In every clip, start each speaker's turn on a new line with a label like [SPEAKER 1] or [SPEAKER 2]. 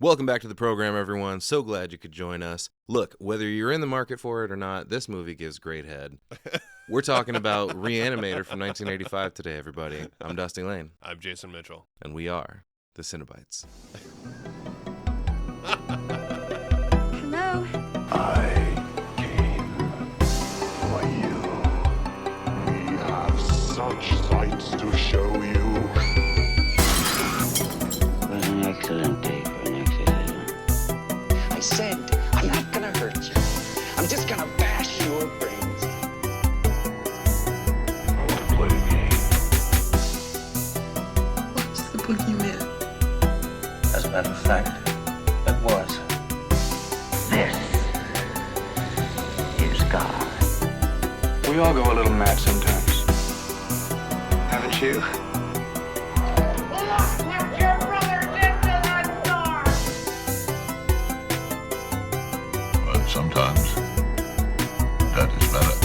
[SPEAKER 1] Welcome back to the program, everyone. So glad you could join us. Look, whether you're in the market for it or not, this movie gives great head. We're talking about Re-Animator from 1985 today, everybody. I'm Dusty Lane.
[SPEAKER 2] I'm Jason Mitchell.
[SPEAKER 1] And we are the Cenobites.
[SPEAKER 3] Hello?
[SPEAKER 4] I came for you. We have such sights to show you.
[SPEAKER 5] It was an excellent day for an exorcism.
[SPEAKER 6] I said, I'm not gonna hurt you. I'm just gonna bash your brains in.
[SPEAKER 4] I want to play a game.
[SPEAKER 3] What's the boogeyman?
[SPEAKER 5] As a matter of fact, it was. This is God.
[SPEAKER 7] We all go a little mad sometimes. Haven't you?
[SPEAKER 4] But sometimes that is better.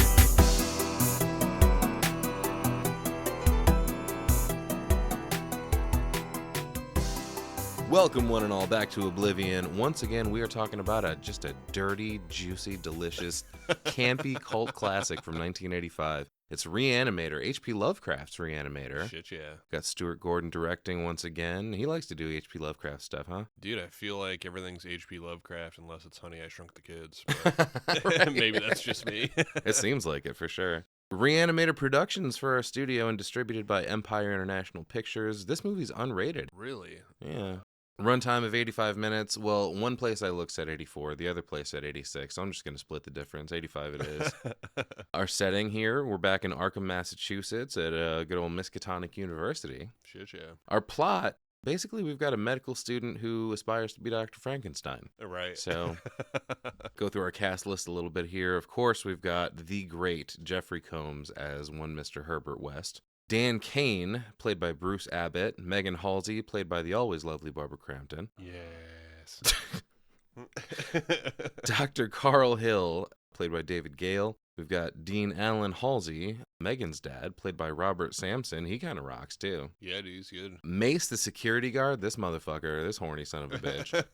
[SPEAKER 1] Welcome, one and all, back to Oblivion. Once again, we are talking about just a dirty, juicy, delicious, campy cult classic from 1985. It's Re-Animator, H.P. Lovecraft's Re-Animator.
[SPEAKER 2] Shit, yeah.
[SPEAKER 1] Got Stuart Gordon directing once again. He likes to do H.P. Lovecraft stuff, huh?
[SPEAKER 2] Dude, I feel like everything's H.P. Lovecraft unless it's Honey, I Shrunk the Kids. But maybe that's just me.
[SPEAKER 1] It seems like it for sure. Re-Animator Productions for our studio and distributed by Empire International Pictures. This movie's unrated.
[SPEAKER 2] Really?
[SPEAKER 1] Yeah. Runtime of 85 minutes. Well, one place I looked said 84, the other place said 86. So I'm just going to split the difference. 85 it is. Our setting here, we're back in Arkham, Massachusetts at good old Miskatonic University.
[SPEAKER 2] Shit, yeah.
[SPEAKER 1] Our plot, basically we've got a medical student who aspires to be Dr. Frankenstein.
[SPEAKER 2] Right.
[SPEAKER 1] So go through our cast list a little bit here. Of course, we've got the great Jeffrey Combs as one Mr. Herbert West. Dan Kane, played by Bruce Abbott. Megan Halsey, played by the always lovely Barbara Crampton.
[SPEAKER 2] Yes.
[SPEAKER 1] Dr. Carl Hill, played by David Gale. We've got Dean Allen Halsey, Megan's dad, played by Robert Sampson. He kind of rocks, too.
[SPEAKER 2] Yeah, dude, he's good.
[SPEAKER 1] Mace, the security guard, this motherfucker, this horny son of a bitch,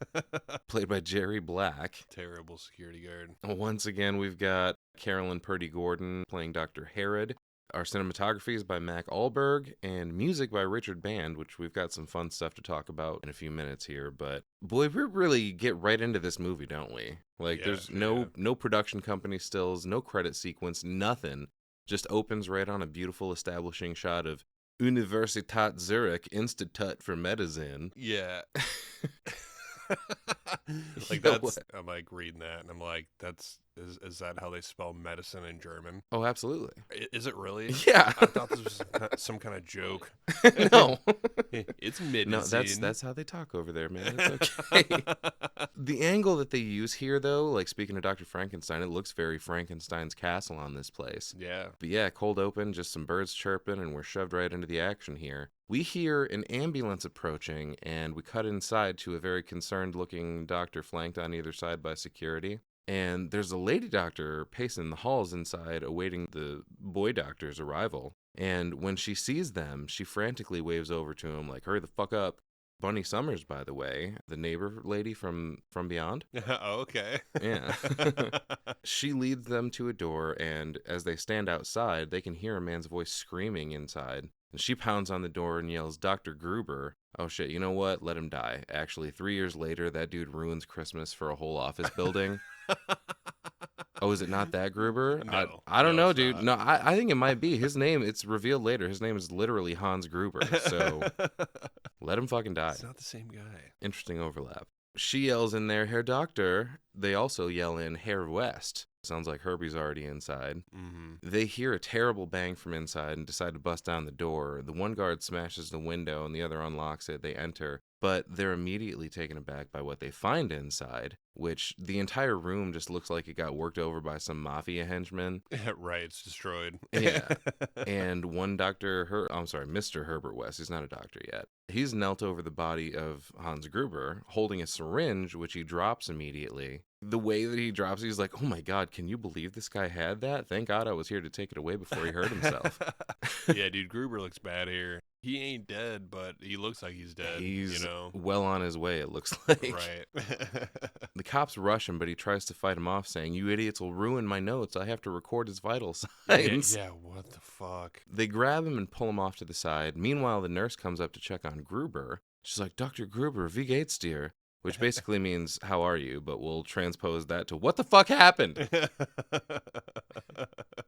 [SPEAKER 1] played by Jerry Black.
[SPEAKER 2] Terrible security guard.
[SPEAKER 1] Once again, we've got Carolyn Purdy Gordon playing Dr. Herod. Our cinematography is by Mac Allberg, and music by Richard Band, which we've got some fun stuff to talk about in a few minutes here. But boy, we really get right into this movie, don't we? Like,
[SPEAKER 2] Yeah,
[SPEAKER 1] there's no production company stills, no credit sequence, nothing. Just opens right on a beautiful establishing shot of Universitat Zurich Institut for Medicine.
[SPEAKER 2] Yeah. Like,
[SPEAKER 1] You know
[SPEAKER 2] that's,
[SPEAKER 1] what?
[SPEAKER 2] I'm like reading that, and I'm like, is that how they spell medicine in German?
[SPEAKER 1] Oh, absolutely.
[SPEAKER 2] Is it really?
[SPEAKER 1] Yeah.
[SPEAKER 2] I thought this was some kind of joke.
[SPEAKER 1] No.
[SPEAKER 2] It's medicine.
[SPEAKER 1] No, that's how they talk over there, man. It's okay. The angle that they use here, though, like speaking of Dr. Frankenstein, it looks very Frankenstein's castle on this place.
[SPEAKER 2] Yeah.
[SPEAKER 1] But yeah, cold open, just some birds chirping, and we're shoved right into the action here. We hear an ambulance approaching, and we cut inside to a very concerned-looking doctor flanked on either side by security. And there's a lady doctor pacing the halls inside, awaiting the boy doctor's arrival. And when she sees them, she frantically waves over to him, like, hurry the fuck up. Bunny Summers, by the way, the neighbor lady from Beyond.
[SPEAKER 2] Oh, okay.
[SPEAKER 1] Yeah. She leads them to a door, and as they stand outside, they can hear a man's voice screaming inside. And she pounds on the door and yells, Dr. Gruber. Oh shit, you know what? Let him die. Actually, 3 years later, that dude ruins Christmas for a whole office building. Oh, is it not that Gruber?
[SPEAKER 2] No,
[SPEAKER 1] I don't
[SPEAKER 2] no,
[SPEAKER 1] know,
[SPEAKER 2] it's
[SPEAKER 1] dude.
[SPEAKER 2] not.
[SPEAKER 1] No, I think it might be. His name, it's revealed later. His name is literally Hans Gruber. So let him fucking die.
[SPEAKER 2] It's not the same guy.
[SPEAKER 1] Interesting overlap. She yells in there, Herr Doctor. They also yell in, Herr West. Sounds like Herbie's already inside.
[SPEAKER 2] Mm-hmm.
[SPEAKER 1] They hear a terrible bang from inside and decide to bust down the door. The one guard smashes the window and the other unlocks it. They enter, but they're immediately taken aback by what they find inside, which the entire room just looks like it got worked over by some mafia henchmen.
[SPEAKER 2] Right, it's destroyed.
[SPEAKER 1] Yeah. And one Mr. Herbert West, he's not a doctor yet. He's knelt over the body of Hans Gruber, holding a syringe, which he drops immediately. The way that he drops it, he's like, oh my God, can you believe this guy had that? Thank God I was here to take it away before he hurt himself.
[SPEAKER 2] Yeah, dude, Gruber looks bad here. He ain't dead, but he looks like he's dead.
[SPEAKER 1] He's
[SPEAKER 2] you know?
[SPEAKER 1] well on his way, it looks like.
[SPEAKER 2] Right.
[SPEAKER 1] The cops rush him, but he tries to fight him off, saying, you idiots will ruin my notes. I have to record his vital signs.
[SPEAKER 2] Yeah, what the fuck?
[SPEAKER 1] They grab him and pull him off to the side. Meanwhile, the nurse comes up to check on Gruber. She's like, Dr. Gruber, wie geht's dir? Which basically means, how are you? But we'll transpose that to, what the fuck happened?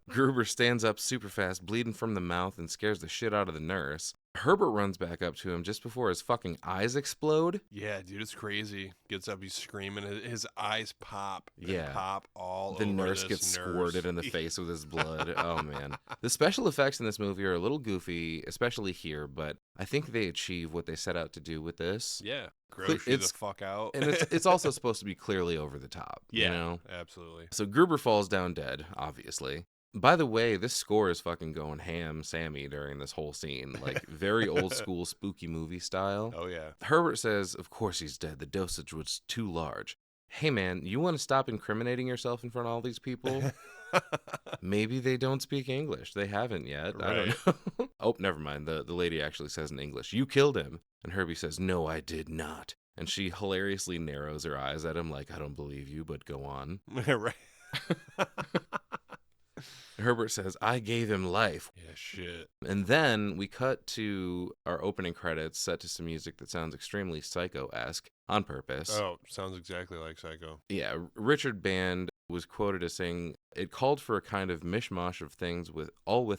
[SPEAKER 1] Gruber stands up super fast, bleeding from the mouth, and scares the shit out of the nurse. Herbert runs back up to him just before his fucking eyes explode.
[SPEAKER 2] Yeah, dude, it's crazy. Gets up, he's screaming. His eyes pop.
[SPEAKER 1] Yeah.
[SPEAKER 2] Pop all
[SPEAKER 1] The
[SPEAKER 2] over
[SPEAKER 1] nurse
[SPEAKER 2] this
[SPEAKER 1] gets
[SPEAKER 2] nurse.
[SPEAKER 1] squirted in the face with his blood. Oh, man. The special effects in this movie are a little goofy, especially here, but I think they achieve what they set out to do with this.
[SPEAKER 2] Yeah. Gross you the fuck out.
[SPEAKER 1] And it's also supposed to be clearly over the top.
[SPEAKER 2] Yeah,
[SPEAKER 1] you know?
[SPEAKER 2] absolutely.
[SPEAKER 1] So Gruber falls down dead, obviously. By the way, this score is fucking going ham Sammy during this whole scene. Like, very old school spooky movie style.
[SPEAKER 2] Oh, yeah.
[SPEAKER 1] Herbert says, of course he's dead. The dosage was too large. Hey, man, you want to stop incriminating yourself in front of all these people? Maybe they don't speak English. They haven't yet.
[SPEAKER 2] Right.
[SPEAKER 1] I don't know. Oh, never mind. The lady actually says in English, you killed him. And Herbie says, no, I did not. And she hilariously narrows her eyes at him like, I don't believe you, but go on.
[SPEAKER 2] Right.
[SPEAKER 1] Herbert says, I gave him life.
[SPEAKER 2] Yeah, shit.
[SPEAKER 1] And then we cut to our opening credits set to some music that sounds extremely Psycho-esque on purpose.
[SPEAKER 2] Oh, sounds exactly like Psycho.
[SPEAKER 1] Yeah, Richard Band was quoted as saying, it called for a kind of mishmash of things with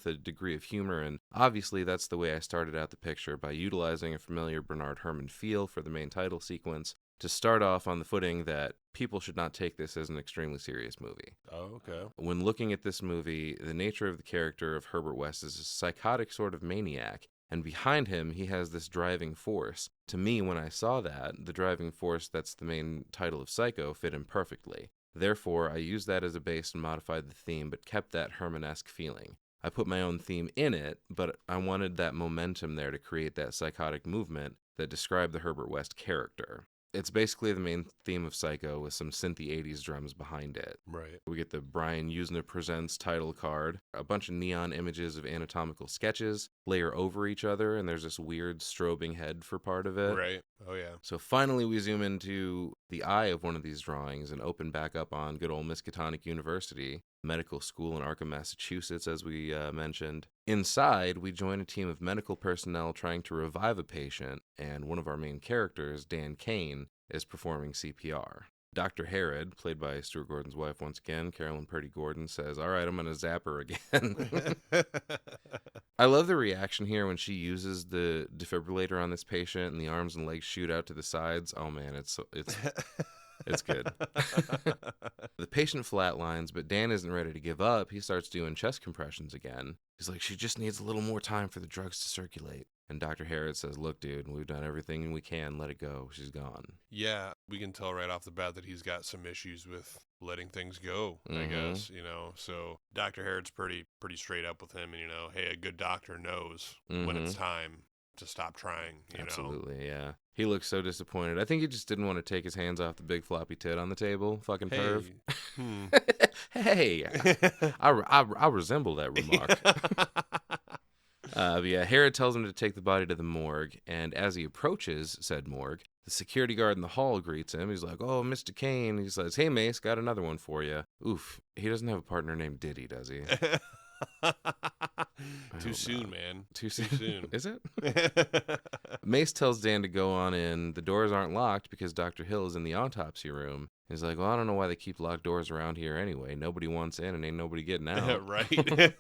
[SPEAKER 1] a degree of humor, and obviously that's the way I started out the picture, by utilizing a familiar Bernard Herrmann feel for the main title sequence to start off on the footing that people should not take this as an extremely serious movie.
[SPEAKER 2] Oh, okay.
[SPEAKER 1] When looking at this movie, the nature of the character of Herbert West is a psychotic sort of maniac, and behind him, he has this driving force. To me, when I saw that, the driving force that's the main title of Psycho fit him perfectly. Therefore, I used that as a base and modified the theme, but kept that Herman-esque feeling. I put my own theme in it, but I wanted that momentum there to create that psychotic movement that described the Herbert West character. It's basically the main theme of Psycho with some synthy 80s drums behind it.
[SPEAKER 2] Right.
[SPEAKER 1] We get the Brian Usner Presents title card, a bunch of neon images of anatomical sketches layer over each other, and there's this weird strobing head for part of it.
[SPEAKER 2] Right. Oh, yeah.
[SPEAKER 1] So finally we zoom into the eye of one of these drawings and open back up on good old Miskatonic University, medical school in Arkham, Massachusetts, as we mentioned. Inside, we join a team of medical personnel trying to revive a patient, and one of our main characters, Dan Kane, is performing CPR. Dr. Herod, played by Stuart Gordon's wife once again, Carolyn Purdy Gordon, says, all right, I'm going to zap her again. I love the reaction here when she uses the defibrillator on this patient and the arms and legs shoot out to the sides. Oh, man, it's good. The patient flatlines, but Dan isn't ready to give up. He starts doing chest compressions again. He's like, she just needs a little more time for the drugs to circulate. And Dr. Herod says, look, dude, we've done everything we can. Let it go. She's gone.
[SPEAKER 2] Yeah, we can tell right off the bat that he's got some issues with letting things go, I guess, you know. So Dr. Herod's pretty straight up with him. And, you know, hey, a good doctor knows when it's time to stop trying, you know.
[SPEAKER 1] Absolutely, yeah. He looks so disappointed. I think he just didn't want to take his hands off the big floppy tit on the table. Fucking perv. Hey, I resemble that remark. But yeah, Herod tells him to take the body to the morgue, and as he approaches said morgue, the security guard in the hall greets him. He's like, oh, Mr. Kane. He says, hey, Mace, got another one for you. Oof, he doesn't have a partner named Diddy, does he?
[SPEAKER 2] Too soon, man.
[SPEAKER 1] Too soon. Is it? Mace tells Dan to go on in. The doors aren't locked because Dr. Hill is in the autopsy room. He's like, well, I don't know why they keep locked doors around here anyway. Nobody wants in and ain't nobody getting out.
[SPEAKER 2] Right.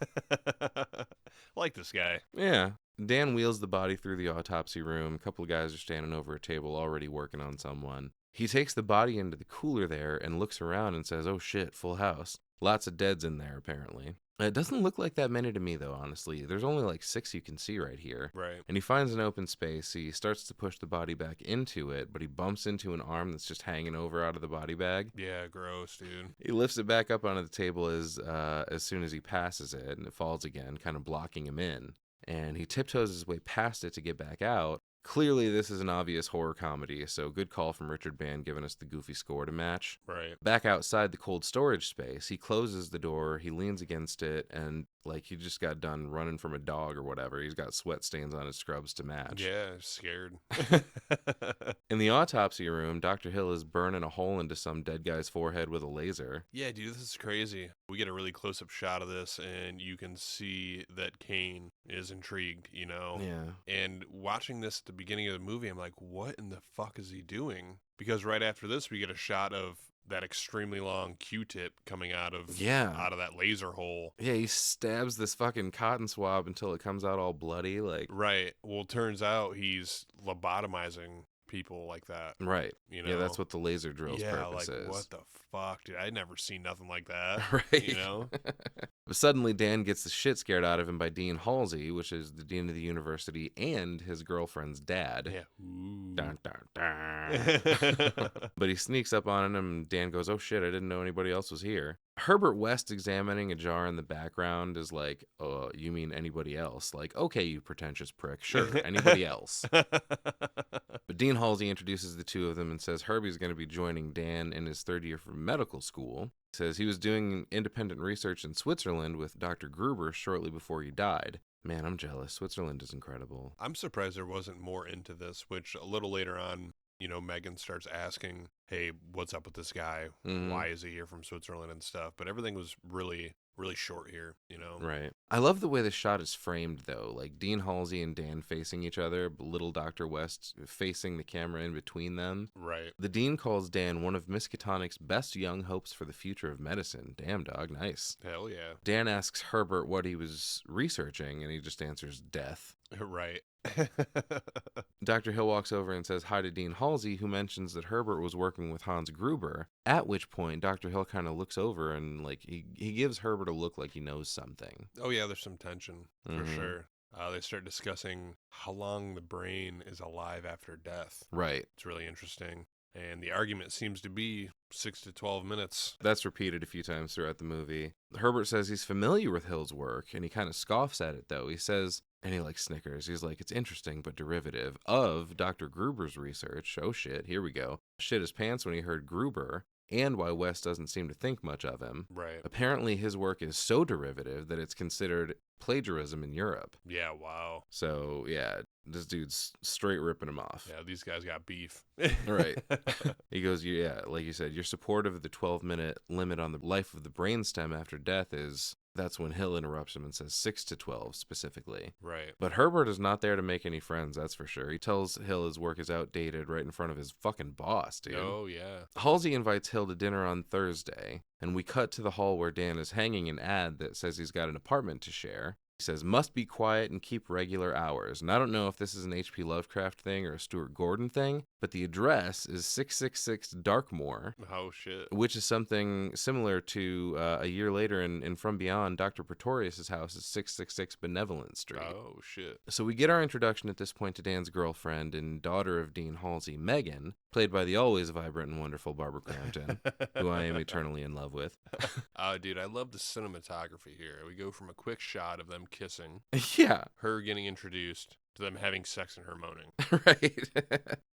[SPEAKER 2] Like this guy.
[SPEAKER 1] Yeah. Dan wheels the body through the autopsy room. A couple of guys are standing over a table already working on someone. He takes the body into the cooler there and looks around and says, oh shit, full house. Lots of deads in there, apparently. It doesn't look like that many to me, though, honestly. There's only like 6 you can see right here.
[SPEAKER 2] Right.
[SPEAKER 1] And he finds an open space. He starts to push the body back into it, but he bumps into an arm that's just hanging over out of the body bag.
[SPEAKER 2] Yeah, gross, dude.
[SPEAKER 1] He lifts it back up onto the table as soon as he passes it, and it falls again, kind of blocking him in. And he tiptoes his way past it to get back out. Clearly, this is an obvious horror comedy, so good call from Richard Band giving us the goofy score to match.
[SPEAKER 2] Right.
[SPEAKER 1] Back outside the cold storage space, he closes the door, he leans against it, and like he just got done running from a dog or whatever. He's got sweat stains on his scrubs to match.
[SPEAKER 2] Yeah, scared.
[SPEAKER 1] In the autopsy room, Dr. Hill is burning a hole into some dead guy's forehead with a laser.
[SPEAKER 2] Yeah, dude, this is crazy. We get a really close-up shot of this, and you can see that Kane is intrigued, you know?
[SPEAKER 1] Yeah.
[SPEAKER 2] And watching this at the beginning of the movie, I'm like, what in the fuck is he doing? Because right after this, we get a shot of that extremely long Q-tip coming out of that laser hole.
[SPEAKER 1] Yeah, he stabs this fucking cotton swab until it comes out all bloody. Like,
[SPEAKER 2] right. Well, it turns out he's lobotomizing people like that.
[SPEAKER 1] Right.
[SPEAKER 2] You know?
[SPEAKER 1] Yeah, that's what the laser drill's purpose is.
[SPEAKER 2] What the fuck, dude? I'd never seen nothing like that.
[SPEAKER 1] Right.
[SPEAKER 2] You know?
[SPEAKER 1] But suddenly, Dan gets the shit scared out of him by Dean Halsey, which is the dean of the university and his girlfriend's dad.
[SPEAKER 2] Yeah. Ooh.
[SPEAKER 1] Dun, dun, dun. But he sneaks up on him, and Dan goes, "Oh shit, I didn't know anybody else was here." Herbert West examining a jar in the background is like, "Oh, you mean anybody else?" Like, okay, you pretentious prick. Sure, anybody else. But Dean Halsey introduces the two of them and says Herbie's going to be joining Dan in his third year for medical school. He says he was doing independent research in Switzerland with Dr. Gruber shortly before he died. Man, I'm jealous. Switzerland is incredible.
[SPEAKER 2] I'm surprised there wasn't more into this, which a little later on, you know, Megan starts asking, hey, what's up with this guy?
[SPEAKER 1] Mhm.
[SPEAKER 2] Why is he here from Switzerland and stuff? But everything was really short here, you know?
[SPEAKER 1] Right. I love the way the shot is framed, though. Like Dean Halsey and Dan facing each other, little Dr. West facing the camera in between them.
[SPEAKER 2] Right.
[SPEAKER 1] The dean calls Dan one of Miskatonic's best young hopes for the future of medicine. Damn, dog. Nice.
[SPEAKER 2] Hell yeah.
[SPEAKER 1] Dan asks Herbert what he was researching, and he just answers death.
[SPEAKER 2] Right.
[SPEAKER 1] Dr. Hill walks over and says hi to Dean Halsey, who mentions that Herbert was working with Hans Gruber, at which point Dr. Hill kind of looks over and like he gives Herbert a look like he knows something.
[SPEAKER 2] Oh, yeah, there's some tension, for
[SPEAKER 1] Mhm.
[SPEAKER 2] sure. They start discussing how long the brain is alive after death.
[SPEAKER 1] Right.
[SPEAKER 2] It's really interesting. And the argument seems to be 6 to 12 minutes.
[SPEAKER 1] That's repeated a few times throughout the movie. Herbert says he's familiar with Hill's work, and he kind of scoffs at it, though. He says, and he like snickers, he's like, it's interesting but derivative of Dr. Gruber's research. Oh shit, here we go. Shit his pants when he heard Gruber, and why West doesn't seem to think much of him.
[SPEAKER 2] Right.
[SPEAKER 1] Apparently his work is so derivative that it's considered plagiarism in Europe.
[SPEAKER 2] Yeah, wow.
[SPEAKER 1] So, yeah, this dude's straight ripping him off.
[SPEAKER 2] Yeah, these guys got beef.
[SPEAKER 1] Right. He goes, yeah, like you said, you're supportive of the 12-minute limit on the life of the brainstem after death is... That's when Hill interrupts him and says 6 to 12 specifically.
[SPEAKER 2] Right.
[SPEAKER 1] But Herbert is not there to make any friends, that's for sure. He tells Hill his work is outdated right in front of his fucking boss, dude.
[SPEAKER 2] Oh, yeah.
[SPEAKER 1] Halsey invites Hill to dinner on Thursday, and we cut to the hall where Dan is hanging an ad that says he's got an apartment to share. He says, must be quiet and keep regular hours. And I don't know if this is an H.P. Lovecraft thing or a Stuart Gordon thing, but the address is 666 Darkmoor.
[SPEAKER 2] Oh, shit.
[SPEAKER 1] Which is something similar to a year later in From Beyond, Dr. Pretorius' house is 666 Benevolent Street.
[SPEAKER 2] Oh, shit.
[SPEAKER 1] So we get our introduction at this point to Dan's girlfriend and daughter of Dean Halsey, Megan, played by the always vibrant and wonderful Barbara Crampton, who I am eternally in love with.
[SPEAKER 2] Dude, I love the cinematography here. We go from a quick shot of them kissing,
[SPEAKER 1] Yeah.
[SPEAKER 2] her getting introduced, to them having sex and her moaning.
[SPEAKER 1] Right.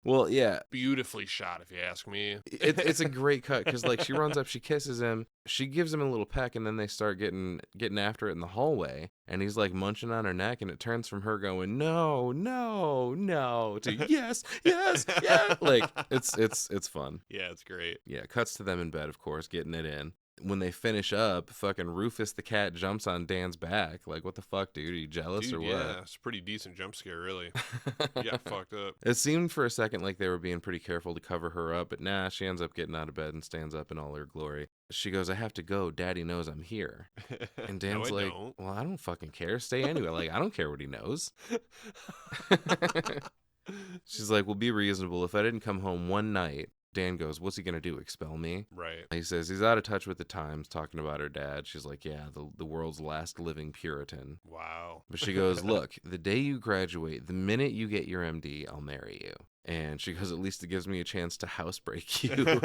[SPEAKER 1] Well, yeah.
[SPEAKER 2] Beautifully shot, if you ask me.
[SPEAKER 1] It's a great cut because like she runs up, she kisses him, she gives him a little peck, and then they start getting after it in the hallway, and he's like munching on her neck, and it turns from her going no, no, no to yes, yes, yes. Like it's fun.
[SPEAKER 2] Yeah, it's great.
[SPEAKER 1] Yeah, cuts to them in bed, of course, getting it in. When they finish up, fucking Rufus the cat jumps on Dan's back. Like, what the fuck, dude? Are you jealous
[SPEAKER 2] Dude,
[SPEAKER 1] or what?
[SPEAKER 2] yeah, it's a pretty decent jump scare, really. You got fucked up.
[SPEAKER 1] It seemed for a second like they were being pretty careful to cover her up, but nah, she ends up getting out of bed and stands up in all her glory. She goes, I have to go. Daddy knows I'm here. And Dan's
[SPEAKER 2] No, I
[SPEAKER 1] like,
[SPEAKER 2] don't.
[SPEAKER 1] well, I don't fucking care. Stay anyway. Like, I don't care what he knows. She's like, well, be reasonable. If I didn't come home one night, Dan goes, what's he going to do, expel me?
[SPEAKER 2] Right.
[SPEAKER 1] He says he's out of touch with the times, talking about her dad. She's like, yeah, the world's last living Puritan.
[SPEAKER 2] Wow.
[SPEAKER 1] But she goes, look, the day you graduate, the minute you get your MD, I'll marry you. And she goes, at least it gives me a chance to housebreak you.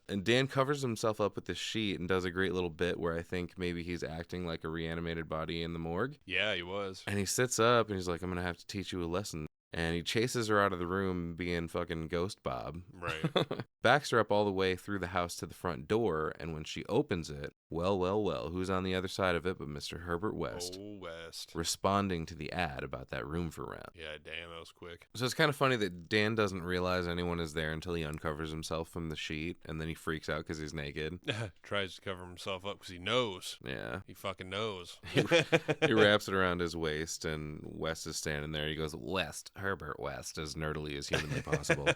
[SPEAKER 1] And Dan covers himself up with this sheet and does a great little bit where I think maybe he's acting like a reanimated body in the morgue.
[SPEAKER 2] Yeah, he was.
[SPEAKER 1] And he sits up and he's like, I'm going to have to teach you a lesson. And he chases her out of the room being fucking Ghost Bob.
[SPEAKER 2] Right.
[SPEAKER 1] Backs her up all the way through the house to the front door, and when she opens it, well, who's on the other side of it but Mr. Herbert West?
[SPEAKER 2] Oh, West.
[SPEAKER 1] Responding to the ad about that room for rent.
[SPEAKER 2] Yeah, damn, that was quick.
[SPEAKER 1] So it's kind of funny that Dan doesn't realize anyone is there until he uncovers himself from the sheet, and then he freaks out because he's naked.
[SPEAKER 2] Tries to cover himself up because he knows.
[SPEAKER 1] Yeah.
[SPEAKER 2] He fucking knows.
[SPEAKER 1] He wraps it around his waist, and West is standing there. He goes, West, Herbert West, as nerdily as humanly possible.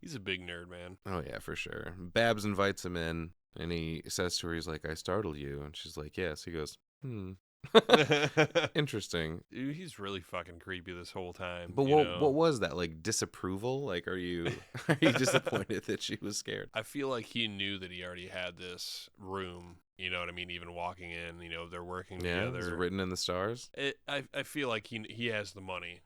[SPEAKER 2] He's a big nerd, man.
[SPEAKER 1] Oh, yeah, for sure. Babs invites him in, and he says to her, he's like, I startled you. And she's like, yes. He goes, Interesting.
[SPEAKER 2] Dude, he's really fucking creepy this whole time.
[SPEAKER 1] But what was that? Like, disapproval? Like, are you disappointed that she was scared?
[SPEAKER 2] I feel like he knew that he already had this room. You know what I mean? Even walking in, they're working together.
[SPEAKER 1] It's written in the stars.
[SPEAKER 2] I feel like he has the money.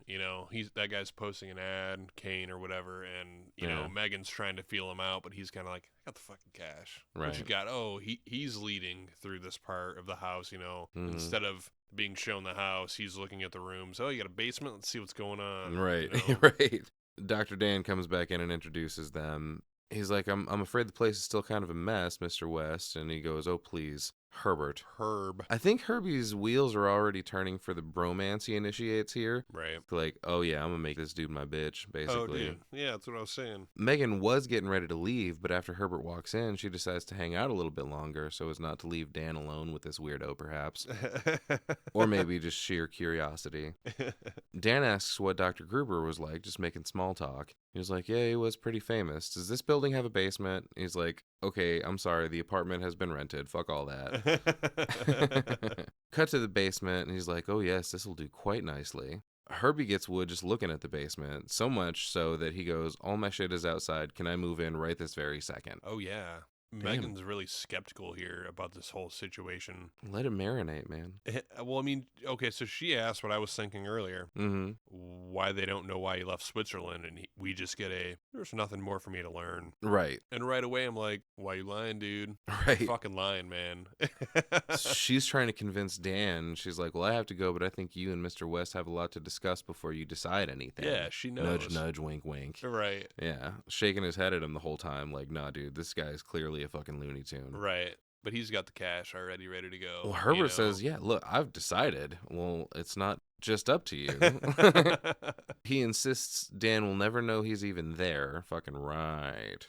[SPEAKER 2] That guy's posting an ad, Kane or whatever, and Megan's trying to feel him out, but he's kind of like, I got the fucking cash.
[SPEAKER 1] Right.
[SPEAKER 2] What you got? Oh, he's leading through this part of the house. Instead of being shown the house, he's looking at the rooms. Oh, you got a basement? Let's see what's going on.
[SPEAKER 1] Right. Right. Dr. Dan comes back in and introduces them. He's like, I'm afraid the place is still kind of a mess, Mr. West. And he goes, oh, please, Herbert.
[SPEAKER 2] Herb.
[SPEAKER 1] I think Herbie's wheels are already turning for the bromance he initiates here.
[SPEAKER 2] Right.
[SPEAKER 1] Like, oh, yeah, I'm going to make this dude my bitch, basically.
[SPEAKER 2] Oh, dude. Yeah, that's what I was saying.
[SPEAKER 1] Megan was getting ready to leave, but after Herbert walks in, she decides to hang out a little bit longer so as not to leave Dan alone with this weirdo, perhaps. Or maybe just sheer curiosity. Dan asks what Dr. Gruber was like, just making small talk. He was like, yeah, he was pretty famous. Does this building have a basement? He's like, okay, I'm sorry, the apartment has been rented. Fuck all that. Cut to the basement, and he's like, oh yes, this will do quite nicely. Herbie gets wood just looking at the basement, so much so that he goes, all my shit is outside. Can I move in right this very second?
[SPEAKER 2] Oh, yeah.
[SPEAKER 1] Damn.
[SPEAKER 2] Megan's really skeptical here about this whole situation.
[SPEAKER 1] Let it marinate, man.
[SPEAKER 2] Well, I mean, okay, so she asked what I was thinking earlier.
[SPEAKER 1] Mm-hmm.
[SPEAKER 2] Why they don't know why he left Switzerland, and we just get there's nothing more for me to learn.
[SPEAKER 1] Right.
[SPEAKER 2] And right away, I'm like, why you lying, dude?
[SPEAKER 1] Right.
[SPEAKER 2] You're fucking lying, man.
[SPEAKER 1] She's trying to convince Dan. She's like, well, I have to go, but I think you and Mr. West have a lot to discuss before you decide anything.
[SPEAKER 2] Yeah, she knows.
[SPEAKER 1] Nudge, nudge, wink, wink.
[SPEAKER 2] Right.
[SPEAKER 1] Yeah. Shaking his head at him the whole time, like, nah, dude, this guy is clearly a fucking Looney Tune.
[SPEAKER 2] Right. But he's got the cash already ready to go.
[SPEAKER 1] Well, Herbert says, yeah, look, I've decided. Well, it's not just up to you. He insists Dan will never know he's even there. Fucking right.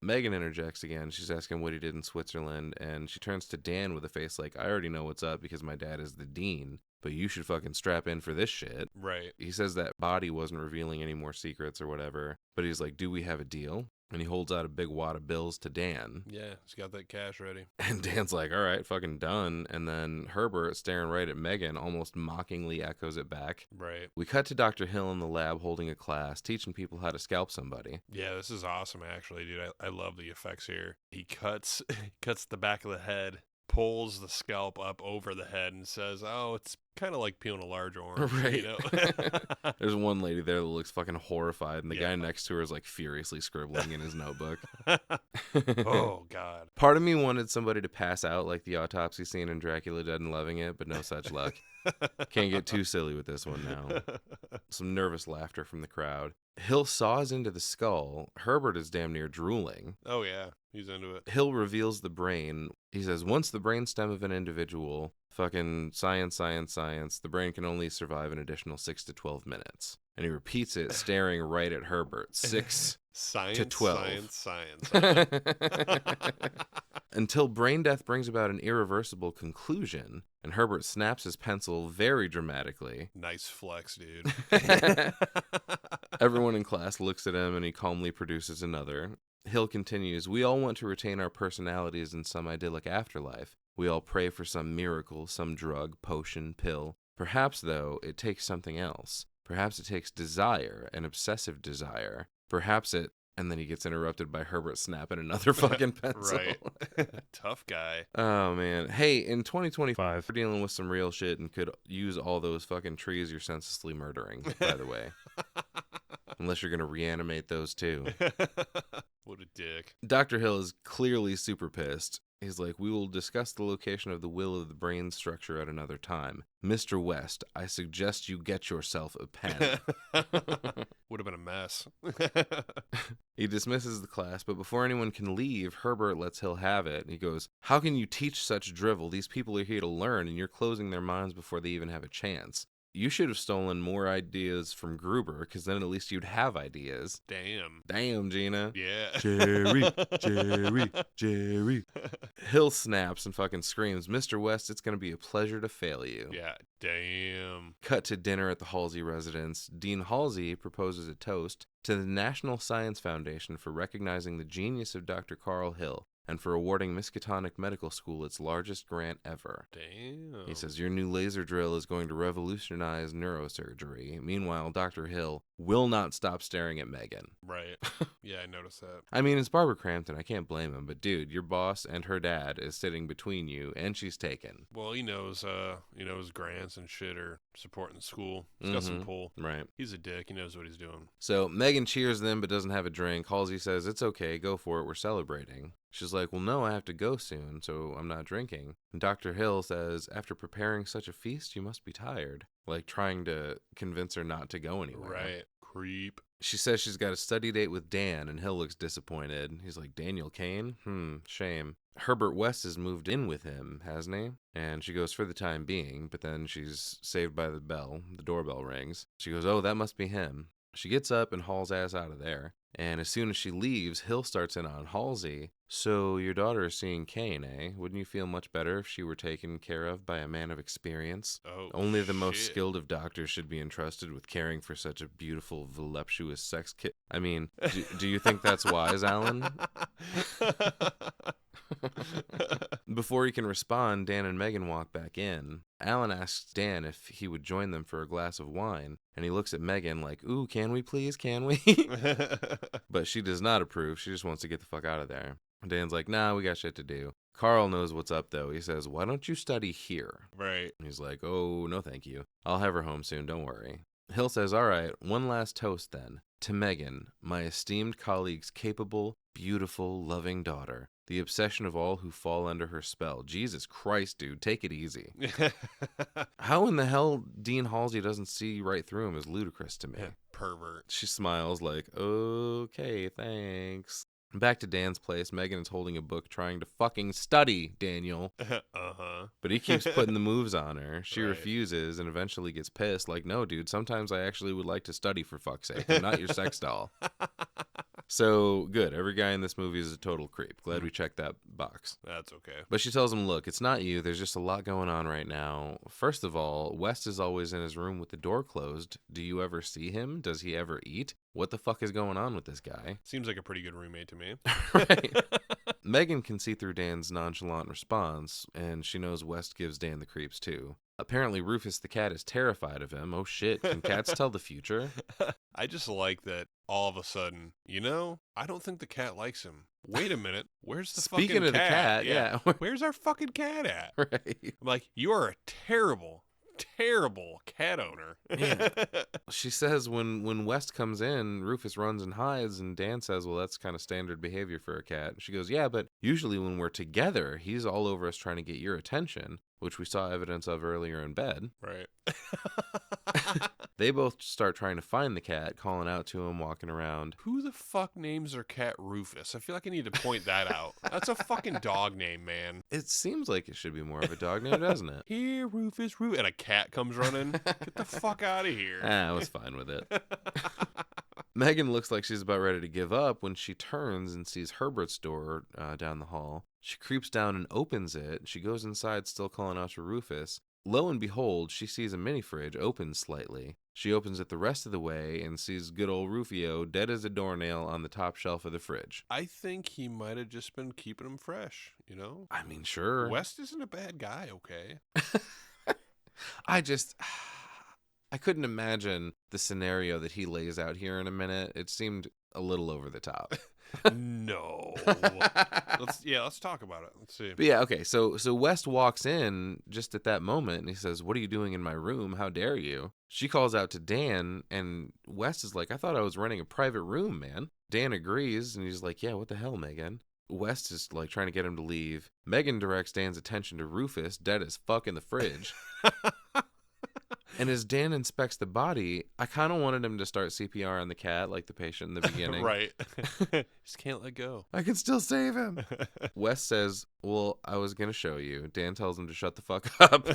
[SPEAKER 1] Megan interjects again. She's asking what he did in Switzerland, and she turns to Dan with a face like, I already know what's up because my dad is the dean, but you should fucking strap in for this shit.
[SPEAKER 2] Right.
[SPEAKER 1] He says that body wasn't revealing any more secrets or whatever, but he's like, do we have a deal? And he holds out a big wad of bills to Dan.
[SPEAKER 2] Yeah, he's got that cash ready.
[SPEAKER 1] And Dan's like, all right, fucking done. And then Herbert, staring right at Megan, almost mockingly echoes it back.
[SPEAKER 2] Right.
[SPEAKER 1] We cut to Dr. Hill in the lab holding a class, teaching people how to scalp somebody.
[SPEAKER 2] Yeah, this is awesome, actually, dude. I love the effects here. He cuts the back of the head, pulls the scalp up over the head, and says, oh, it's kind of like peeling a large orange.
[SPEAKER 1] Right.
[SPEAKER 2] You know?
[SPEAKER 1] There's one lady there that looks fucking horrified, and the guy next to her is like furiously scribbling in his notebook.
[SPEAKER 2] Oh, God.
[SPEAKER 1] Part of me wanted somebody to pass out like the autopsy scene in Dracula Dead and Loving It, but no such luck. Can't get too silly with this one now. Some nervous laughter from the crowd. Hill saws into the skull. Herbert is damn near drooling.
[SPEAKER 2] Oh, yeah. He's into it.
[SPEAKER 1] Hill reveals the brain. He says, once the brainstem of an individual, fucking science, the brain can only survive an additional 6 to 12 minutes. And he repeats it, staring right at Herbert. 6
[SPEAKER 2] science,
[SPEAKER 1] to 12.
[SPEAKER 2] Science.
[SPEAKER 1] Until brain death brings about an irreversible conclusion, and Herbert snaps his pencil very dramatically.
[SPEAKER 2] Nice flex, dude.
[SPEAKER 1] Everyone in class looks at him, and he calmly produces another. Hill continues, we all want to retain our personalities in some idyllic afterlife. We all pray for some miracle, some drug, potion, pill. Perhaps, though, it takes something else. Perhaps it takes desire, an obsessive desire. Perhaps it... And then he gets interrupted by Herbert snapping another fucking pencil.
[SPEAKER 2] Right. Tough guy.
[SPEAKER 1] Oh, man. Hey, in 2025, we're dealing with some real shit and could use all those fucking trees you're senselessly murdering, by the way. Unless you're going to reanimate those too.
[SPEAKER 2] What a dick.
[SPEAKER 1] Dr. Hill is clearly super pissed. He's like, we will discuss the location of the will of the brain structure at another time. Mr. West, I suggest you get yourself a pen.
[SPEAKER 2] Would have been a mess.
[SPEAKER 1] He dismisses the class, but before anyone can leave, Herbert lets Hill have it. He goes, how can you teach such drivel? These people are here to learn, and you're closing their minds before they even have a chance. You should have stolen more ideas from Gruber, because then at least you'd have ideas. Damn, Gina.
[SPEAKER 2] Yeah.
[SPEAKER 1] Jerry. Hill snaps and fucking screams, Mr. West, it's going to be a pleasure to fail you.
[SPEAKER 2] Yeah, damn.
[SPEAKER 1] Cut to dinner at the Halsey residence. Dean Halsey proposes a toast to the National Science Foundation for recognizing the genius of Dr. Carl Hill and for awarding Miskatonic Medical School its largest grant ever.
[SPEAKER 2] Damn.
[SPEAKER 1] He says, your new laser drill is going to revolutionize neurosurgery. Meanwhile, Dr. Hill will not stop staring at Megan.
[SPEAKER 2] Right. Yeah, I noticed that.
[SPEAKER 1] I mean, it's Barbara Crampton. I can't blame him. But, dude, your boss and her dad is sitting between you, and she's taken.
[SPEAKER 2] Well, he knows grants and shit are supporting the school. He's got some pull.
[SPEAKER 1] Right.
[SPEAKER 2] He's a dick. He knows what he's doing.
[SPEAKER 1] So Megan cheers them but doesn't have a drink. Halsey says, it's okay. Go for it. We're celebrating. She's like, well, no, I have to go soon, so I'm not drinking. And Dr. Hill says, after preparing such a feast, you must be tired. Like trying to convince her not to go anywhere.
[SPEAKER 2] Right. Creep.
[SPEAKER 1] She says she's got a study date with Dan, and Hill looks disappointed. He's like, Daniel Kane? Shame. Herbert West has moved in with him, hasn't he? And she goes, for the time being, but then she's saved by the bell. The doorbell rings. She goes, oh, that must be him. She gets up and hauls ass out of there. And as soon as she leaves, Hill starts in on Halsey. So your daughter is seeing Kane, eh? Wouldn't you feel much better if she were taken care of by a man of experience?
[SPEAKER 2] Oh,
[SPEAKER 1] Only the most
[SPEAKER 2] shit.
[SPEAKER 1] skilled of doctors should be entrusted with caring for such a beautiful, voluptuous sex kit. I mean, do you think that's wise, Alan? Before he can respond, Dan and Megan walk back in. Alan asks Dan if he would join them for a glass of wine, and he looks at Megan like, ooh, can we please, can we? But she does not approve. She just wants to get the fuck out of there. Dan's like, nah, we got shit to do. Carl knows what's up, though. He says, why don't you study here?
[SPEAKER 2] Right.
[SPEAKER 1] He's like, oh, no thank you. I'll have her home soon, don't worry. Hill says, all right, one last toast then. To Megan, my esteemed colleague's capable, beautiful, loving daughter. The obsession of all who fall under her spell. Jesus Christ, dude, take it easy. How in the hell Dean Halsey doesn't see right through him is ludicrous to me.
[SPEAKER 2] Pervert.
[SPEAKER 1] She smiles like, okay, thanks. Back to Dan's place, Megan is holding a book trying to fucking study Daniel.
[SPEAKER 2] Uh-huh.
[SPEAKER 1] But he keeps putting the moves on her. She
[SPEAKER 2] Right.
[SPEAKER 1] refuses and eventually gets pissed. Like, no, dude, sometimes I actually would like to study for fuck's sake. I'm not your sex doll. So, good. Every guy in this movie is a total creep. Glad we checked that box.
[SPEAKER 2] That's okay.
[SPEAKER 1] But she tells him, look, it's not you. There's just a lot going on right now. First of all, West is always in his room with the door closed. Do you ever see him? Does he ever eat? What the fuck is going on with this guy?
[SPEAKER 2] Seems like a pretty good roommate to me.
[SPEAKER 1] Right. Megan can see through Dan's nonchalant response, and she knows West gives Dan the creeps too. Apparently, Rufus the cat is terrified of him. Oh shit, can cats tell the future?
[SPEAKER 2] I just like that all of a sudden, I don't think the cat likes him. Wait a minute. Where's the
[SPEAKER 1] Speaking
[SPEAKER 2] fucking
[SPEAKER 1] of the cat, yeah.
[SPEAKER 2] Where's our fucking cat at?
[SPEAKER 1] Right.
[SPEAKER 2] I'm like, you are a terrible cat owner.
[SPEAKER 1] Yeah. She says when West comes in, Rufus runs and hides, and Dan says, well, that's kind of standard behavior for a cat. She goes, yeah, but usually when we're together, he's all over us trying to get your attention, which we saw evidence of earlier in bed.
[SPEAKER 2] Right.
[SPEAKER 1] They both start trying to find the cat, calling out to him, walking around.
[SPEAKER 2] Who the fuck names their cat Rufus? I feel like I need to point that out. That's a fucking dog name, man.
[SPEAKER 1] It seems like it should be more of a dog name, doesn't it?
[SPEAKER 2] Here, Rufus, and a cat comes running. Get the fuck out of here.
[SPEAKER 1] I was fine with it. Megan looks like she's about ready to give up when she turns and sees Herbert's door down the hall. She creeps down and opens it. She goes inside, still calling out to Rufus. Lo and behold, she sees a mini fridge open slightly. She opens it the rest of the way and sees good old Rufio dead as a doornail on the top shelf of the fridge.
[SPEAKER 2] I think he might have just been keeping him fresh,
[SPEAKER 1] I mean, sure.
[SPEAKER 2] West isn't a bad guy, okay?
[SPEAKER 1] I couldn't imagine the scenario that he lays out here in a minute. It seemed a little over the top.
[SPEAKER 2] No. Let's talk about it. Let's see.
[SPEAKER 1] But yeah, okay. So West walks in just at that moment and he says, "What are you doing in my room? How dare you?" She calls out to Dan and West is like, "I thought I was renting a private room, man." Dan agrees and he's like, "Yeah, what the hell, Megan?" West is like trying to get him to leave. Megan directs Dan's attention to Rufus, dead as fuck in the fridge. And as Dan inspects the body, I kind of wanted him to start CPR on the cat, like the patient in the beginning.
[SPEAKER 2] Right. Just can't let go.
[SPEAKER 1] I can still save him. West says, well, I was going to show you. Dan tells him to shut the fuck up.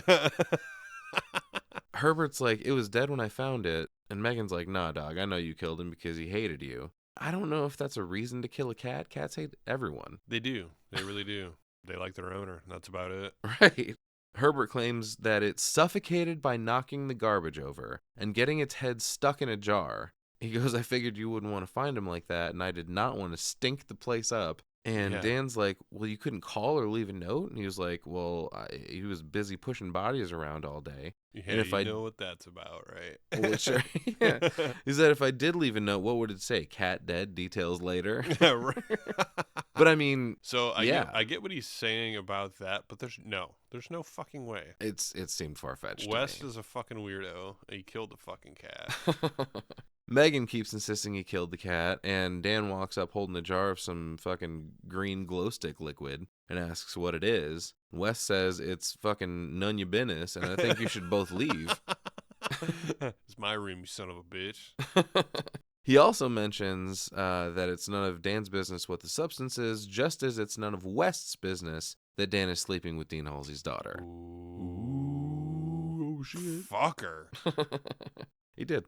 [SPEAKER 1] Herbert's like, it was dead when I found it. And Megan's like, nah, dog, I know you killed him because he hated you. I don't know if that's a reason to kill a cat. Cats hate everyone.
[SPEAKER 2] They do. They really do. They like their owner. And that's about it.
[SPEAKER 1] Right. Herbert claims that it suffocated by knocking the garbage over and getting its head stuck in a jar. He goes, I figured you wouldn't want to find him like that, and I did not want to stink the place up. And
[SPEAKER 2] Yeah.
[SPEAKER 1] Dan's like, well, you couldn't call or leave a note? And he was like, well, he was busy pushing bodies around all day.
[SPEAKER 2] Yeah,
[SPEAKER 1] And if
[SPEAKER 2] you
[SPEAKER 1] I
[SPEAKER 2] know what that's about, right?
[SPEAKER 1] Well, sure. Yeah. He said, if I did leave a note, what would it say? Cat dead, details later.
[SPEAKER 2] Yeah, right.
[SPEAKER 1] But I mean,
[SPEAKER 2] So
[SPEAKER 1] Yeah.
[SPEAKER 2] I get what he's saying about that, but there's no fucking way.
[SPEAKER 1] it seemed far-fetched
[SPEAKER 2] West
[SPEAKER 1] to me.
[SPEAKER 2] is a fucking weirdo. He killed the fucking cat.
[SPEAKER 1] Megan keeps insisting he killed the cat, and Dan walks up holding a jar of some fucking green glow stick liquid and asks what it is. West says it's fucking none your business, and I think you should both leave.
[SPEAKER 2] It's my room, you son of a bitch.
[SPEAKER 1] He also mentions that it's none of Dan's business what the substance is, just as it's none of West's business that Dan is sleeping with Dean Halsey's daughter.
[SPEAKER 2] Ooh,
[SPEAKER 1] oh shit.
[SPEAKER 2] fucker.
[SPEAKER 1] He did.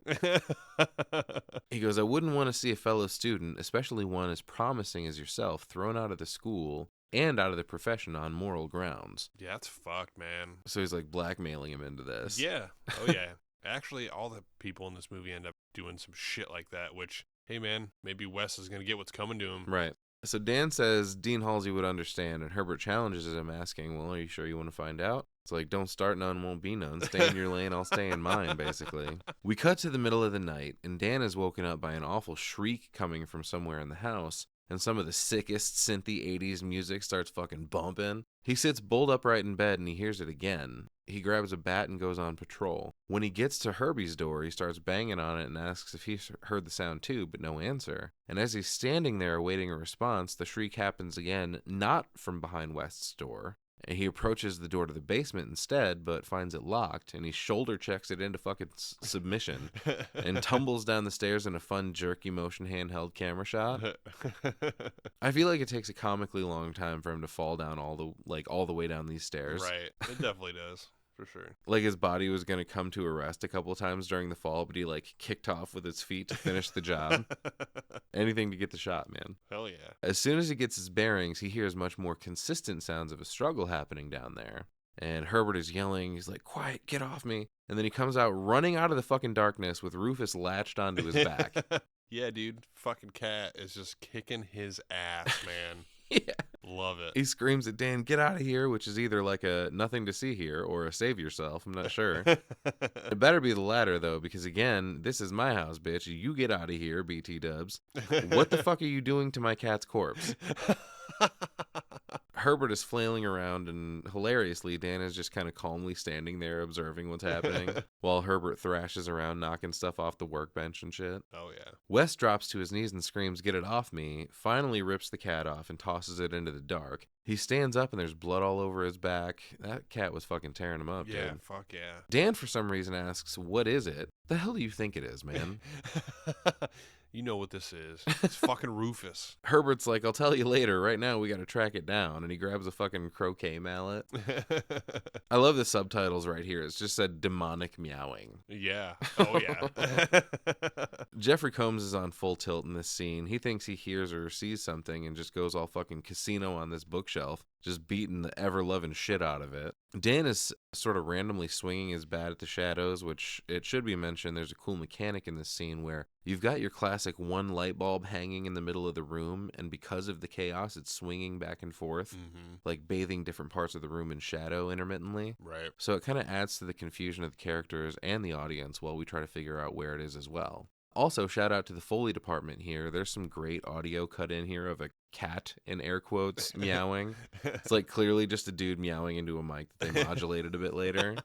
[SPEAKER 1] He goes, I wouldn't want to see a fellow student, especially one as promising as yourself, thrown out of the school and out of the profession on moral grounds.
[SPEAKER 2] Yeah, that's fucked, man.
[SPEAKER 1] So he's like blackmailing him into this.
[SPEAKER 2] Yeah. Oh, yeah. Actually, all the people in this movie end up doing some shit like that, which, hey, man, maybe Wes is going to get what's coming to him.
[SPEAKER 1] Right. So Dan says Dean Halsey would understand, and Herbert challenges him, asking, well, are you sure you want to find out? It's like, don't start none, won't be none. Stay in your lane, I'll stay in mine, basically. We cut to the middle of the night, and Dan is woken up by an awful shriek coming from somewhere in the house, and some of the sickest synthy 80s music starts fucking bumping. He sits bolt upright in bed, and he hears it again. He grabs a bat and goes on patrol. When he gets to Herbie's door, he starts banging on it and asks if he's heard the sound too, but no answer. And as he's standing there awaiting a response, the shriek happens again, not from behind West's door. And he approaches the door to the basement instead, but finds it locked, and he shoulder checks it into fucking submission and tumbles down the stairs in a fun jerky motion handheld camera shot. I feel like it takes a comically long time for him to fall down all the way down these stairs.
[SPEAKER 2] Right. It definitely does. For sure.
[SPEAKER 1] Like his body was going to come to a rest a couple times during the fall, but he like kicked off with his feet to finish the job. Anything to get the shot, man.
[SPEAKER 2] Hell yeah.
[SPEAKER 1] As soon as he gets his bearings, he hears much more consistent sounds of a struggle happening down there. And Herbert is yelling. He's like, quiet, get off me. And then he comes out running out of the fucking darkness with Rufus latched onto his back.
[SPEAKER 2] Yeah, dude. Fucking cat is just kicking his ass, man.
[SPEAKER 1] Yeah.
[SPEAKER 2] Love it.
[SPEAKER 1] He screams at Dan, get out of here, which is either like a nothing to see here or a save yourself. I'm not sure. It better be the latter, though, because again, this is my house, bitch. You get out of here, BT dubs. What the fuck are you doing to my cat's corpse? Herbert is flailing around, and hilariously, Dan is just kind of calmly standing there observing what's happening while Herbert thrashes around knocking stuff off the workbench and shit.
[SPEAKER 2] Oh, yeah.
[SPEAKER 1] Wes drops to his knees and screams, get it off me, finally rips the cat off and tosses it into the dark. He stands up and there's blood all over his back. That cat was fucking tearing him up,
[SPEAKER 2] Yeah,
[SPEAKER 1] dude.
[SPEAKER 2] fuck yeah.
[SPEAKER 1] Dan, for some reason, asks, what is it? The hell do you think it is, man?
[SPEAKER 2] You know what this is. It's fucking Rufus.
[SPEAKER 1] Herbert's like, I'll tell you later. Right now, we gotta track it down. And he grabs a fucking croquet mallet. I love the subtitles right here. It's just said demonic meowing.
[SPEAKER 2] Yeah. Oh, yeah.
[SPEAKER 1] Jeffrey Combs is on full tilt in this scene. He thinks he hears or sees something and just goes all fucking casino on this bookshelf, just beating the ever-loving shit out of it. Dan is sort of randomly swinging his bat at the shadows, which it should be mentioned there's a cool mechanic in this scene where you've got your classic one light bulb hanging in the middle of the room, and because of the chaos, it's swinging back and forth, like bathing different parts of the room in shadow intermittently.
[SPEAKER 2] Right.
[SPEAKER 1] So it kind of adds to the confusion of the characters and the audience while we try to figure out where it is as well. Also, shout out to the Foley department here. There's some great audio cut in here of a cat, in air quotes, meowing. It's like clearly just a dude meowing into a mic that they modulated a bit later.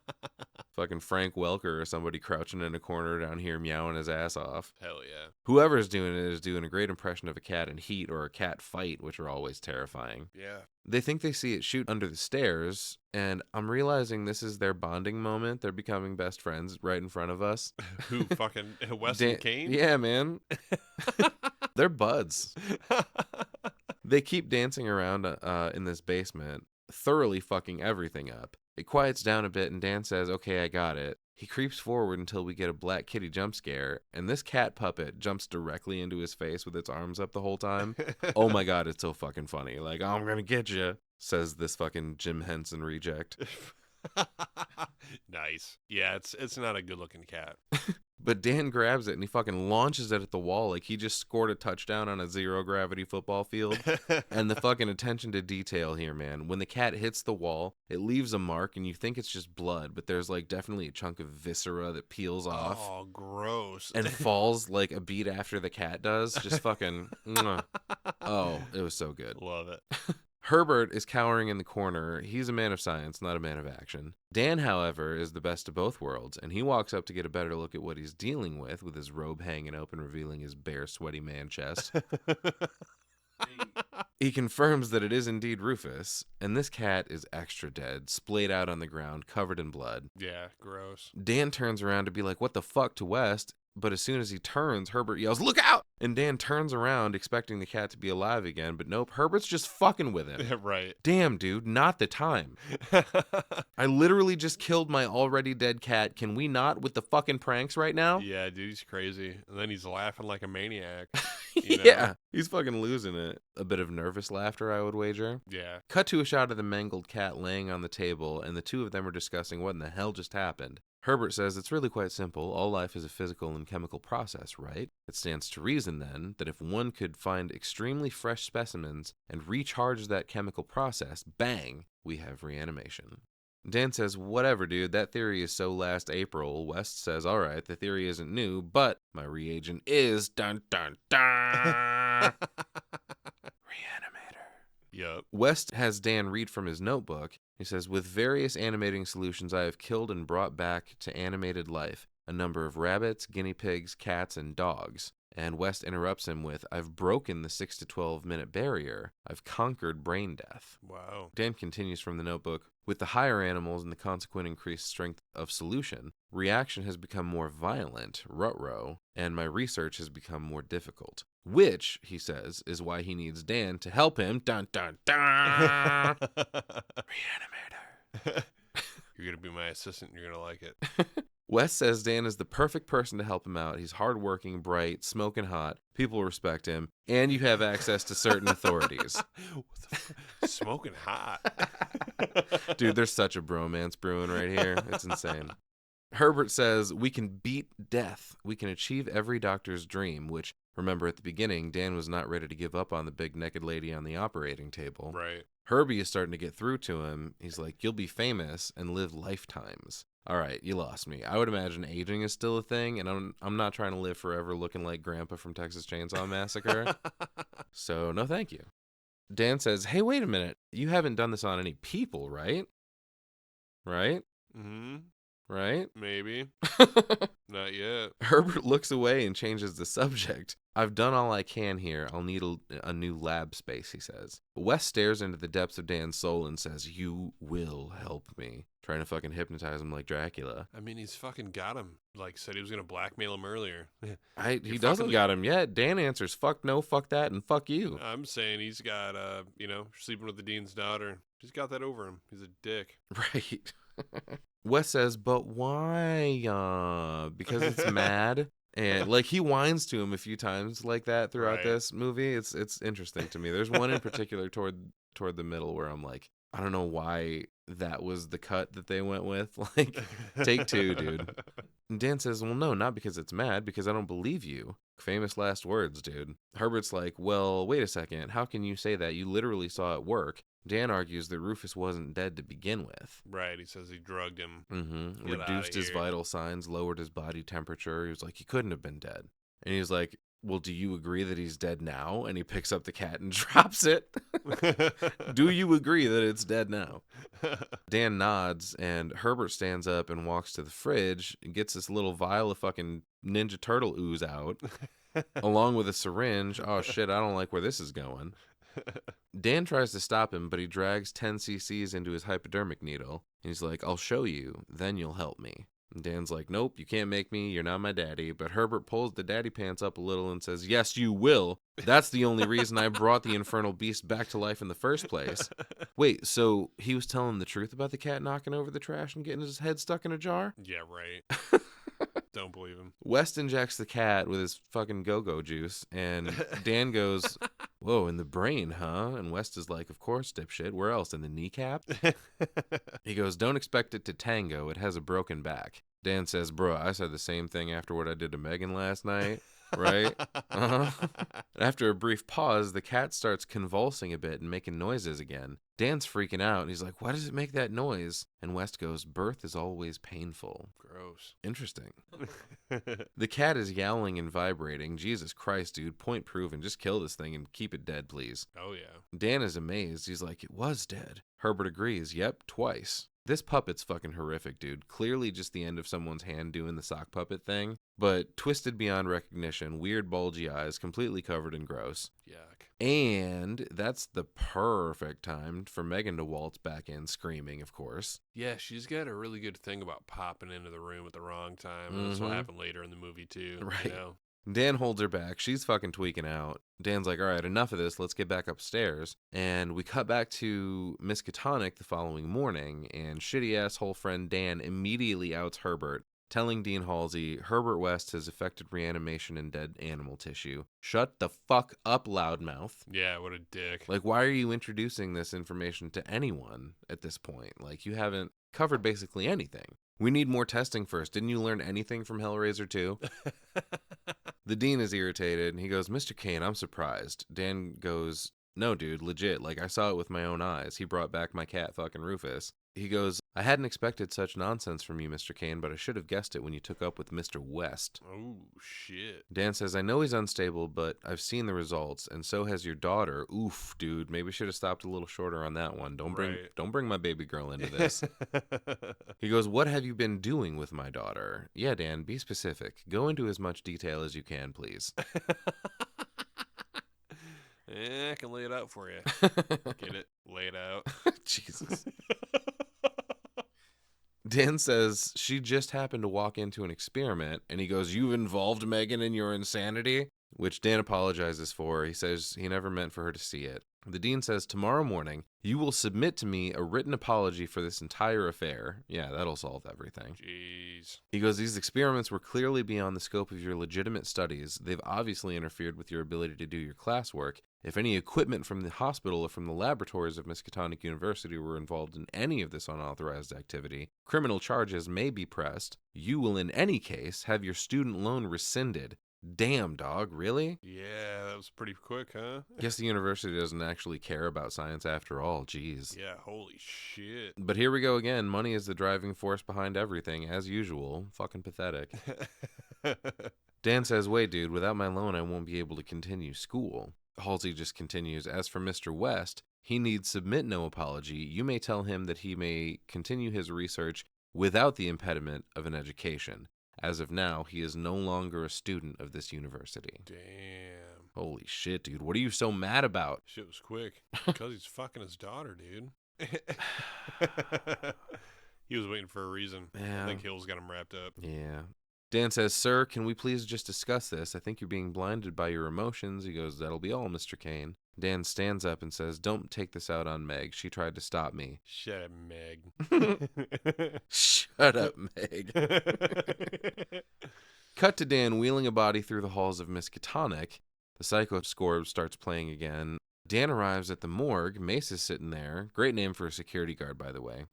[SPEAKER 1] Fucking Frank Welker or somebody crouching in a corner down here meowing his ass off.
[SPEAKER 2] Hell yeah.
[SPEAKER 1] Whoever's doing it is doing a great impression of a cat in heat or a cat fight, which are always terrifying.
[SPEAKER 2] Yeah.
[SPEAKER 1] They think they see it shoot under the stairs, and I'm realizing this is their bonding moment. They're becoming best friends right in front of us.
[SPEAKER 2] Who fucking Wes and Kane?
[SPEAKER 1] Yeah, man. They're buds. They keep dancing around in this basement, thoroughly fucking everything up. It quiets down a bit, and Dan says, okay, I got it. He creeps forward until we get a black kitty jump scare, and this cat puppet jumps directly into his face with its arms up the whole time. Oh my god, it's so fucking funny. Like, I'm gonna get you, says this fucking Jim Henson reject.
[SPEAKER 2] Nice. Yeah, it's not a good looking cat.
[SPEAKER 1] But Dan grabs it and he fucking launches it at the wall like he just scored a touchdown on a zero-gravity football field. And the fucking attention to detail here, man. When the cat hits the wall, it leaves a mark and you think it's just blood, but there's like definitely a chunk of viscera that peels off.
[SPEAKER 2] Oh, gross.
[SPEAKER 1] And falls like a beat after the cat does. Just fucking... Oh, it was so good.
[SPEAKER 2] Love it.
[SPEAKER 1] Herbert is cowering in the corner. He's a man of science, not a man of action. Dan, however, is the best of both worlds, and he walks up to get a better look at what he's dealing with his robe hanging open, revealing his bare, sweaty man chest. He confirms that it is indeed Rufus, and this cat is extra dead, splayed out on the ground, covered in blood.
[SPEAKER 2] Yeah, gross.
[SPEAKER 1] Dan turns around to be like, what the fuck, to West? But as soon as he turns, Herbert yells, look out! And Dan turns around expecting the cat to be alive again, but nope, Herbert's just fucking with him.
[SPEAKER 2] Right.
[SPEAKER 1] Damn, dude, not the time. I literally just killed my already dead cat. Can we not with the fucking pranks right now?
[SPEAKER 2] Yeah, dude, he's crazy. And then he's laughing like a maniac. You know?
[SPEAKER 1] Yeah, he's fucking losing it. A bit of nervous laughter, I would wager.
[SPEAKER 2] Yeah.
[SPEAKER 1] Cut to a shot of the mangled cat laying on the table, and the two of them are discussing what in the hell just happened. Herbert says it's really quite simple. All life is a physical and chemical process, right? It stands to reason, then, that if one could find extremely fresh specimens and recharge that chemical process, bang, we have reanimation. Dan says, whatever, dude, that theory is so last April. West says, all right, the theory isn't new, but my reagent is dun dun dun. Re-Animator.
[SPEAKER 2] Yep.
[SPEAKER 1] West has Dan read from his notebook. He says, with various animating solutions, I have killed and brought back to animated life a number of rabbits, guinea pigs, cats, and dogs. And West interrupts him with, I've broken the 6 to 12 minute barrier. I've conquered brain death.
[SPEAKER 2] Wow.
[SPEAKER 1] Dan continues from the notebook, with the higher animals and the consequent increased strength of solution, reaction has become more violent, ruh-roh, and my research has become more difficult. Which, he says, is why he needs Dan to help him. Dun dun dun! Re-Animator.
[SPEAKER 2] You're going to be my assistant. You're going to like it.
[SPEAKER 1] Wes says Dan is the perfect person to help him out. He's hardworking, bright, smoking hot. People respect him. And you have access to certain authorities.
[SPEAKER 2] What the smoking hot.
[SPEAKER 1] Dude, there's such a bromance brewing right here. It's insane. Herbert says, we can beat death. We can achieve every doctor's dream, which, remember at the beginning, Dan was not ready to give up on the big naked lady on the operating table.
[SPEAKER 2] Right.
[SPEAKER 1] Herbie is starting to get through to him. He's like, you'll be famous and live lifetimes. All right, you lost me. I would imagine aging is still a thing, and I'm not trying to live forever looking like Grandpa from Texas Chainsaw Massacre. So, no thank you. Dan says, hey, wait a minute. You haven't done this on any people, right? Right?
[SPEAKER 2] Mm-hmm.
[SPEAKER 1] Right?
[SPEAKER 2] Maybe. Not yet.
[SPEAKER 1] Herbert looks away and changes the subject. I've done all I can here. I'll need a new lab space, he says. Wes stares into the depths of Dan's soul and says, you will help me. Trying to fucking hypnotize him like Dracula.
[SPEAKER 2] I mean, he's fucking got him. Like, said he was going to blackmail him earlier.
[SPEAKER 1] He doesn't got him yet. Dan answers, fuck no, fuck that, and fuck you.
[SPEAKER 2] I'm saying he's got, sleeping with the dean's daughter. He's got that over him. He's a dick.
[SPEAKER 1] Right. Wes says, but why? Because it's mad. And like he whines to him a few times like that throughout this movie. It's interesting to me. There's one in particular toward the middle where I'm like, I don't know why that was the cut that they went with. Like, take two, dude. And Dan says, well, no, not because it's mad, because I don't believe you. Famous last words, dude. Herbert's like, well, wait a second. How can you say that? You literally saw it work. Dan argues that Rufus wasn't dead to begin with.
[SPEAKER 2] Right, he says he drugged him.
[SPEAKER 1] Mm-hmm. Reduced his vital signs, lowered his body temperature. He was like, he couldn't have been dead. And he's like, well, do you agree that he's dead now? And he picks up the cat and drops it. Do you agree that it's dead now? Dan nods, and Herbert stands up and walks to the fridge and gets this little vial of fucking Ninja Turtle ooze out, along with a syringe. Oh shit, I don't like where this is going. Dan tries to stop him, but he drags 10 cc's into his hypodermic needle. And he's like, I'll show you, then you'll help me. And Dan's like, nope, you can't make me, you're not my daddy. But Herbert pulls the daddy pants up a little and says, yes, you will. That's the only reason I brought the infernal beast back to life in the first place. Wait, so he was telling the truth about the cat knocking over the trash and getting his head stuck in a jar?
[SPEAKER 2] Yeah, right. Don't believe him.
[SPEAKER 1] West injects the cat with his fucking go-go juice, and Dan goes, whoa, in the brain, huh? And West is like, of course, dipshit. Where else? In the kneecap? He goes, don't expect it to tango. It has a broken back. Dan says, bro, I said the same thing after what I did to Megan last night. Right? Uh-huh. After a brief pause, the cat starts convulsing a bit and making noises again. Dan's freaking out, and he's like, why does it make that noise? And West goes, birth is always painful.
[SPEAKER 2] Gross.
[SPEAKER 1] Interesting. The cat is yowling and vibrating. Jesus Christ, dude, point proven. Just kill this thing and keep it dead, please.
[SPEAKER 2] Oh, yeah.
[SPEAKER 1] Dan is amazed. He's like, it was dead. Herbert agrees. Yep, twice. This puppet's fucking horrific, dude. Clearly just the end of someone's hand doing the sock puppet thing, but twisted beyond recognition, weird bulgy eyes, completely covered in gross.
[SPEAKER 2] Yuck.
[SPEAKER 1] And that's the perfect time for Megan to waltz back in, screaming, of course.
[SPEAKER 2] Yeah, she's got a really good thing about popping into the room at the wrong time. And that's what happened later in the movie, too.
[SPEAKER 1] Right.
[SPEAKER 2] You know?
[SPEAKER 1] Dan holds her back. She's fucking tweaking out. Dan's like, all right, enough of this. Let's get back upstairs. And we cut back to Miskatonic the following morning, and shitty-ass whole friend Dan immediately outs Herbert, telling Dean Halsey, Herbert West has affected reanimation in dead animal tissue. Shut the fuck up, loudmouth.
[SPEAKER 2] Yeah, what a dick.
[SPEAKER 1] Like, why are you introducing this information to anyone at this point? Like, you haven't covered basically anything. We need more testing first. Didn't you learn anything from Hellraiser 2? The dean is irritated, and he goes, Mr. Kane, I'm surprised. Dan goes, no, dude, legit. Like, I saw it with my own eyes. He brought back my cat, fucking Rufus. He goes, I hadn't expected such nonsense from you, Mr. Kane, but I should have guessed it when you took up with Mr. West.
[SPEAKER 2] Oh, shit.
[SPEAKER 1] Dan says, I know he's unstable, but I've seen the results, and so has your daughter. Oof, dude, maybe should have stopped a little shorter on that one. Don't bring my baby girl into this. He goes, what have you been doing with my daughter? Yeah, Dan, be specific. Go into as much detail as you can, please.
[SPEAKER 2] Yeah, I can lay it out for you. Get it? Lay it out.
[SPEAKER 1] Jesus. Dan says she just happened to walk into an experiment, and he goes, you've involved Megan in your insanity? Which Dan apologizes for. He says he never meant for her to see it. The dean says, tomorrow morning, you will submit to me a written apology for this entire affair. Yeah, that'll solve everything.
[SPEAKER 2] Jeez.
[SPEAKER 1] He goes, these experiments were clearly beyond the scope of your legitimate studies. They've obviously interfered with your ability to do your classwork. If any equipment from the hospital or from the laboratories of Miskatonic University were involved in any of this unauthorized activity, criminal charges may be pressed. You will in any case have your student loan rescinded. Damn, dog, really?
[SPEAKER 2] Yeah, that was pretty quick, huh?
[SPEAKER 1] Guess the university doesn't actually care about science after all, jeez.
[SPEAKER 2] Yeah, holy shit.
[SPEAKER 1] But here we go again. Money is the driving force behind everything, as usual. Fucking pathetic. Dan says, wait, dude, without my loan, I won't be able to continue school. Halsey just continues, as for Mr. West, he need submit no apology. You may tell him that he may continue his research without the impediment of an education. As of now, he is no longer a student of this university.
[SPEAKER 2] Damn.
[SPEAKER 1] Holy shit, dude. What are you so mad about?
[SPEAKER 2] Shit was quick. Because he's fucking his daughter, dude. He was waiting for a reason.
[SPEAKER 1] Yeah.
[SPEAKER 2] I think Hill's got him wrapped up.
[SPEAKER 1] Yeah. Dan says, sir, can we please just discuss this? I think you're being blinded by your emotions. He goes, that'll be all, Mr. Kane. Dan stands up and says, don't take this out on Meg. She tried to stop me.
[SPEAKER 2] Shut up, Meg.
[SPEAKER 1] Shut up, Meg. Cut to Dan wheeling a body through the halls of Miskatonic. The psycho score starts playing again. Dan arrives at the morgue. Mace is sitting there. Great name for a security guard, by the way.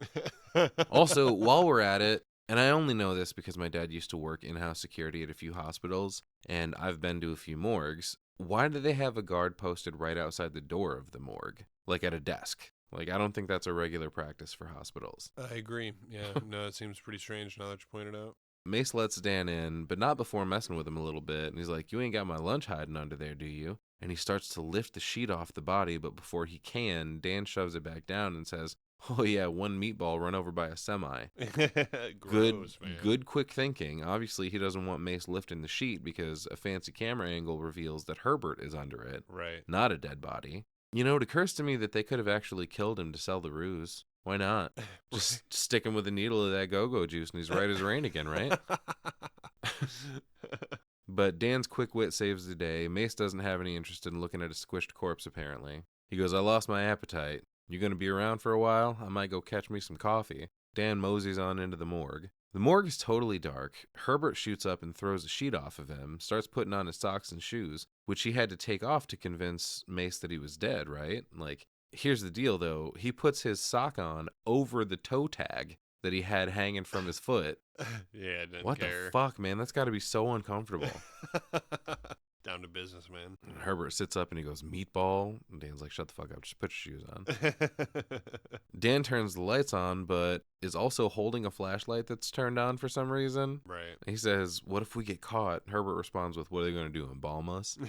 [SPEAKER 1] Also, while we're at it, and I only know this because my dad used to work in-house security at a few hospitals, and I've been to a few morgues. Why do they have a guard posted right outside the door of the morgue? Like at a desk? Like, I don't think that's a regular practice for hospitals.
[SPEAKER 2] I agree. Yeah, no, it seems pretty strange now that you point it out.
[SPEAKER 1] Mace lets Dan in, but not before messing with him a little bit. And he's like, "You ain't got my lunch hiding under there, do you?" And he starts to lift the sheet off the body, but before he can, Dan shoves it back down and says, "Oh yeah, one meatball run over by a semi."
[SPEAKER 2] Gross, man.
[SPEAKER 1] Good quick thinking. Obviously, he doesn't want Mace lifting the sheet because a fancy camera angle reveals that Herbert is under it,
[SPEAKER 2] Right.
[SPEAKER 1] not a dead body. You know, it occurs to me that they could have actually killed him to sell the ruse. Why not? Just stick him with a needle of that go-go juice and he's right as rain again, right? But Dan's quick wit saves the day. Mace doesn't have any interest in looking at a squished corpse, apparently. He goes, "I lost my appetite. You gonna be around for a while? I might go catch me some coffee." Dan moseys on into the morgue. The morgue is totally dark. Herbert shoots up and throws a sheet off of him, starts putting on his socks and shoes, which he had to take off to convince Mace that he was dead, right? Like, here's the deal, though. He puts his sock on over the toe tag that he had hanging from his foot.
[SPEAKER 2] Yeah, didn't
[SPEAKER 1] What
[SPEAKER 2] care.
[SPEAKER 1] the fuck, man? That's got to be so uncomfortable.
[SPEAKER 2] Down to business, man.
[SPEAKER 1] And Herbert sits up and he goes, "Meatball?" And Dan's like, "Shut the fuck up. Just put your shoes on." Dan turns the lights on, but is also holding a flashlight that's turned on for some reason.
[SPEAKER 2] Right.
[SPEAKER 1] He says, "What if we get caught?" Herbert responds with, "What are they going to do, embalm us?"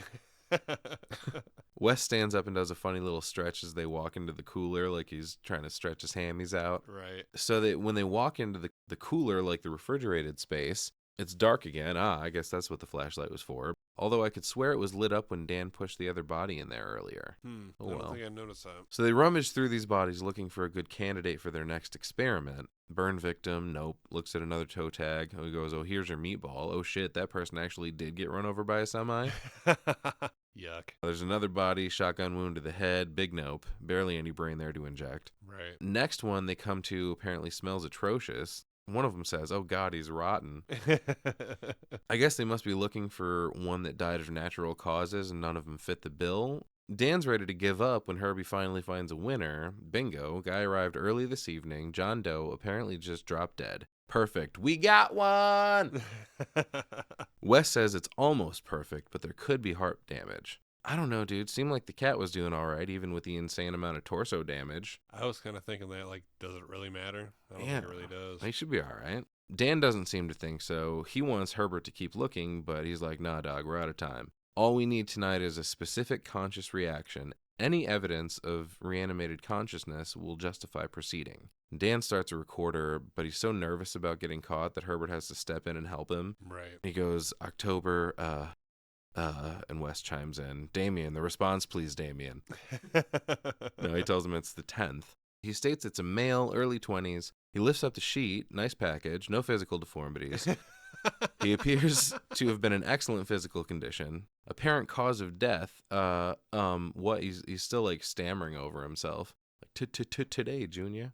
[SPEAKER 1] Wes stands up and does a funny little stretch as they walk into the cooler, like he's trying to stretch his hammies out.
[SPEAKER 2] Right.
[SPEAKER 1] So that when they walk into the cooler, like the refrigerated space, it's dark again. I guess that's what the flashlight was for. Although I could swear it was lit up when Dan pushed the other body in there earlier.
[SPEAKER 2] I don't think I noticed that.
[SPEAKER 1] So they rummage through these bodies looking for a good candidate for their next experiment. Burn victim, nope. Looks at another toe tag. He goes, "Oh, here's your meatball. Oh shit, that person actually did get run over by a semi."
[SPEAKER 2] Yuck.
[SPEAKER 1] There's another body, shotgun wound to the head, big nope. Barely any brain there to inject.
[SPEAKER 2] Right.
[SPEAKER 1] Next one they come to apparently smells atrocious. One of them says, "Oh God, he's rotten." I guess they must be looking for one that died of natural causes and none of them fit the bill. Dan's ready to give up when Herbie finally finds a winner. Bingo, guy arrived early this evening. John Doe apparently just dropped dead. Perfect. We got one! Wes says it's almost perfect, but there could be heart damage. I don't know, dude. Seemed like the cat was doing all right, even with the insane amount of torso damage.
[SPEAKER 2] I was kind of thinking that, like, does it really matter? I don't think it really does.
[SPEAKER 1] He should be all right. Dan doesn't seem to think so. He wants Herbert to keep looking, but he's like, "Nah, dog, we're out of time. All we need tonight is a specific conscious reaction. Any evidence of reanimated consciousness will justify proceeding." Dan starts a recorder, but he's so nervous about getting caught that Herbert has to step in and help him.
[SPEAKER 2] Right.
[SPEAKER 1] He goes, "October, and Wes chimes in, "Damien, the response, please, Damien." No, he tells him it's the 10th. He states it's a male, early 20s. He lifts up the sheet, nice package, no physical deformities. He appears to have been in excellent physical condition. Apparent cause of death, what? He's still like stammering over himself. Like, today, Junior.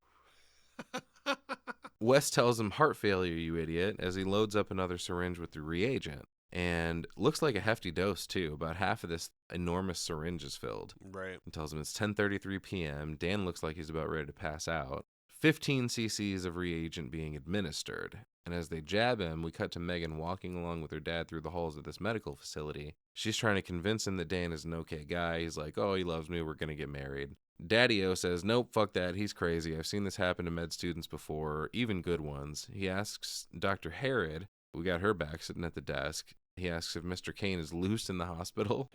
[SPEAKER 1] Wes tells him, "Heart failure, you idiot," as he loads up another syringe with the reagent. And looks like a hefty dose, too. About half of this enormous syringe is filled.
[SPEAKER 2] Right.
[SPEAKER 1] He tells him it's 10:33 p.m. Dan looks like he's about ready to pass out. 15 cc's of reagent being administered. And as they jab him, we cut to Megan walking along with her dad through the halls of this medical facility. She's trying to convince him that Dan is an okay guy. He's like, "Oh, he loves me. We're going to get married." Daddy-O says, "Nope, fuck that. He's crazy. I've seen this happen to med students before, even good ones." He asks Dr. Herod, we got her back sitting at the desk. He asks if Mr. Kane is loose in the hospital.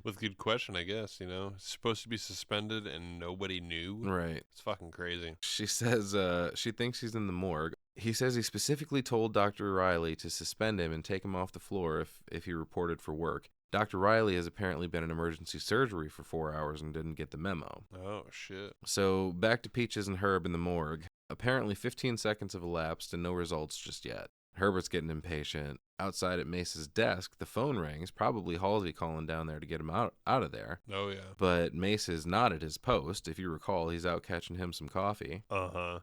[SPEAKER 2] With good question, I guess, you know. It's supposed to be suspended and nobody knew.
[SPEAKER 1] Right.
[SPEAKER 2] It's fucking crazy.
[SPEAKER 1] She says she thinks he's in the morgue. He says he specifically told Dr. Riley to suspend him and take him off the floor if he reported for work. Dr. Riley has apparently been in emergency surgery for 4 hours and didn't get the memo.
[SPEAKER 2] Oh, shit.
[SPEAKER 1] So back to Peaches and Herb in the morgue. Apparently 15 seconds have elapsed and no results just yet. Herbert's getting impatient. Outside at Mace's desk, the phone rings, probably Halsey calling down there to get him out of there.
[SPEAKER 2] Oh, yeah.
[SPEAKER 1] But Mace is not at his post. If you recall, he's out catching him some coffee.
[SPEAKER 2] Uh-huh.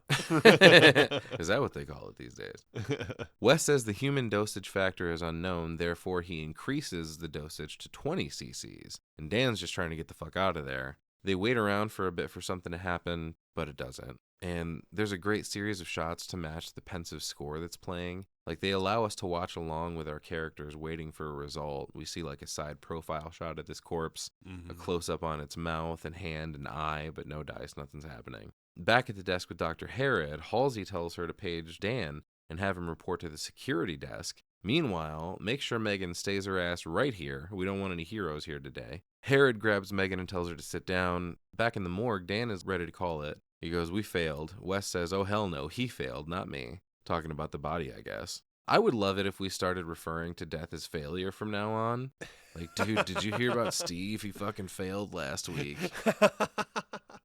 [SPEAKER 1] Is that what they call it these days? Wes says the human dosage factor is unknown, therefore he increases the dosage to 20 cc's. And Dan's just trying to get the fuck out of there. They wait around for a bit for something to happen, but it doesn't. And there's a great series of shots to match the pensive score that's playing. Like, they allow us to watch along with our characters waiting for a result. We see, like, a side profile shot of this corpse, a close-up on its mouth and hand and eye, but no dice, nothing's happening. Back at the desk with Dr. Herod, Halsey tells her to page Dan and have him report to the security desk. Meanwhile, make sure Megan stays her ass right here. We don't want any heroes here today. Herod grabs Megan and tells her to sit down. Back in the morgue, Dan is ready to call it. He goes, "We failed." Wes says, "Oh, hell no, he failed, not me." Talking about the body, I guess. I would love it if we started referring to death as failure from now on. Like, dude, did you hear about Steve? He fucking failed last week.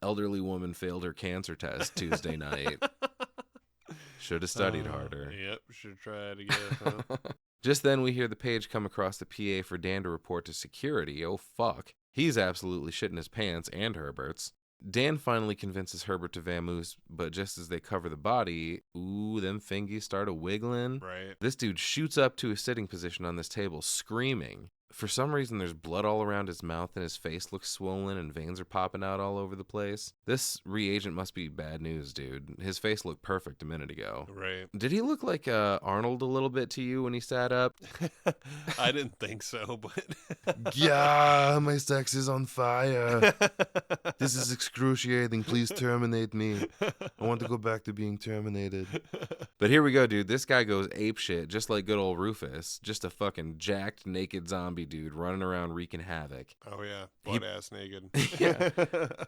[SPEAKER 1] Elderly woman failed her cancer test Tuesday night. Should have studied harder.
[SPEAKER 2] Yep, should have tried again. Huh?
[SPEAKER 1] Just then, we hear the page come across the PA for Dan to report to security. Oh, fuck. He's absolutely shitting his pants, and Herbert's. Dan finally convinces Herbert to vamoose, but just as they cover the body, ooh, them fingies start a-wiggling.
[SPEAKER 2] Right.
[SPEAKER 1] This dude shoots up to a sitting position on this table, screaming. For some reason, there's blood all around his mouth, and his face looks swollen, and veins are popping out all over the place. This reagent must be bad news, dude. His face looked perfect a minute ago.
[SPEAKER 2] Right.
[SPEAKER 1] Did he look like Arnold a little bit to you when he sat up?
[SPEAKER 2] I didn't think so, but...
[SPEAKER 1] Yeah, my sex is on fire. This is excruciating. Please terminate me. I want to go back to being terminated. But here we go, dude. This guy goes apeshit, just like good old Rufus. Just a fucking jacked, naked zombie dude running around wreaking havoc.
[SPEAKER 2] Oh, yeah. Butt-ass naked.
[SPEAKER 1] Yeah.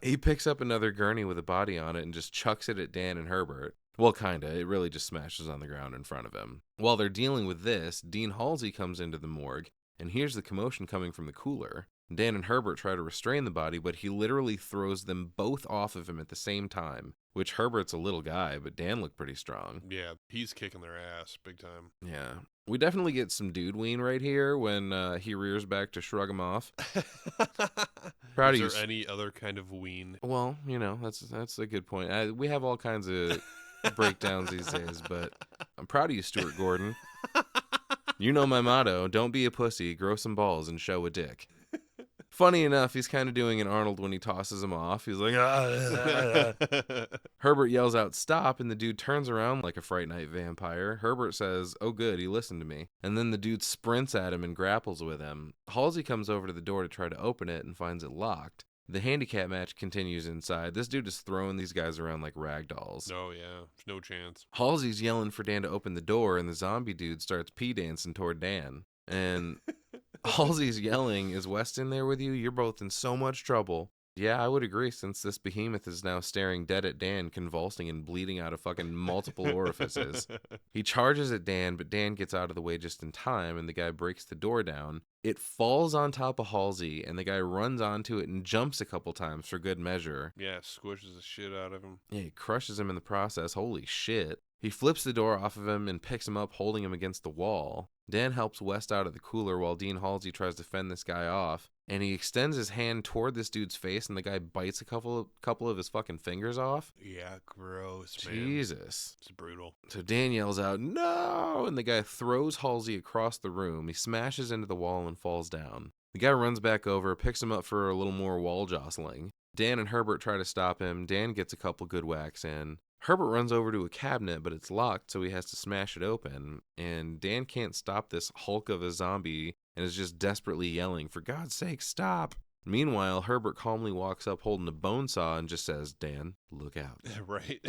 [SPEAKER 1] He picks up another gurney with a body on it and just chucks it at Dan and Herbert. Well, kinda. It really just smashes on the ground in front of him. While they're dealing with this, Dean Halsey comes into the morgue and hears the commotion coming from the cooler. Dan and Herbert try to restrain the body, but he literally throws them both off of him at the same time, which Herbert's a little guy, but Dan looked pretty strong.
[SPEAKER 2] Yeah, he's kicking their ass big time.
[SPEAKER 1] Yeah. We definitely get some dude ween right here when he rears back to shrug him off. Proud of you.
[SPEAKER 2] Is there any other kind of ween?
[SPEAKER 1] Well, you know, that's a good point. We have all kinds of breakdowns these days, but I'm proud of you, Stuart Gordon. You know my motto, don't be a pussy, grow some balls, and show a dick. Funny enough, he's kind of doing an Arnold when he tosses him off. He's like, ah. Herbert yells out, "Stop," and the dude turns around like a Fright Night vampire. Herbert says, "Oh good, he listened to me." And then the dude sprints at him and grapples with him. Halsey comes over to the door to try to open it and finds it locked. The handicap match continues inside. This dude is throwing these guys around like rag dolls.
[SPEAKER 2] Oh, yeah. There's no chance.
[SPEAKER 1] Halsey's yelling for Dan to open the door, and the zombie dude starts pee dancing toward Dan. And Halsey's yelling, "Is West in there with you? You're both in so much trouble." Yeah, I would agree, since this behemoth is now staring dead at Dan, convulsing and bleeding out of fucking multiple orifices. He charges at Dan, but Dan gets out of the way just in time, and the guy breaks the door down. It falls on top of Halsey, and the guy runs onto it and jumps a couple times for good measure.
[SPEAKER 2] Yeah, squishes the shit out of him.
[SPEAKER 1] Yeah, he crushes him in the process. Holy shit. He flips the door off of him and picks him up, holding him against the wall. Dan helps West out of the cooler while Dean Halsey tries to fend this guy off. And he extends his hand toward this dude's face, and the guy bites a couple of his fucking fingers off.
[SPEAKER 2] Yeah, gross, man.
[SPEAKER 1] Jesus.
[SPEAKER 2] It's brutal.
[SPEAKER 1] So Dan yells out, "No!" And the guy throws Halsey across the room. He smashes into the wall and falls down. The guy runs back over, picks him up for a little more wall jostling. Dan and Herbert try to stop him. Dan gets a couple good whacks in. Herbert runs over to a cabinet, but it's locked, so he has to smash it open. And Dan can't stop this hulk of a zombie and is just desperately yelling, "For God's sake, stop!" Meanwhile, Herbert calmly walks up holding a bone saw and just says, "Dan, look out."
[SPEAKER 2] Right.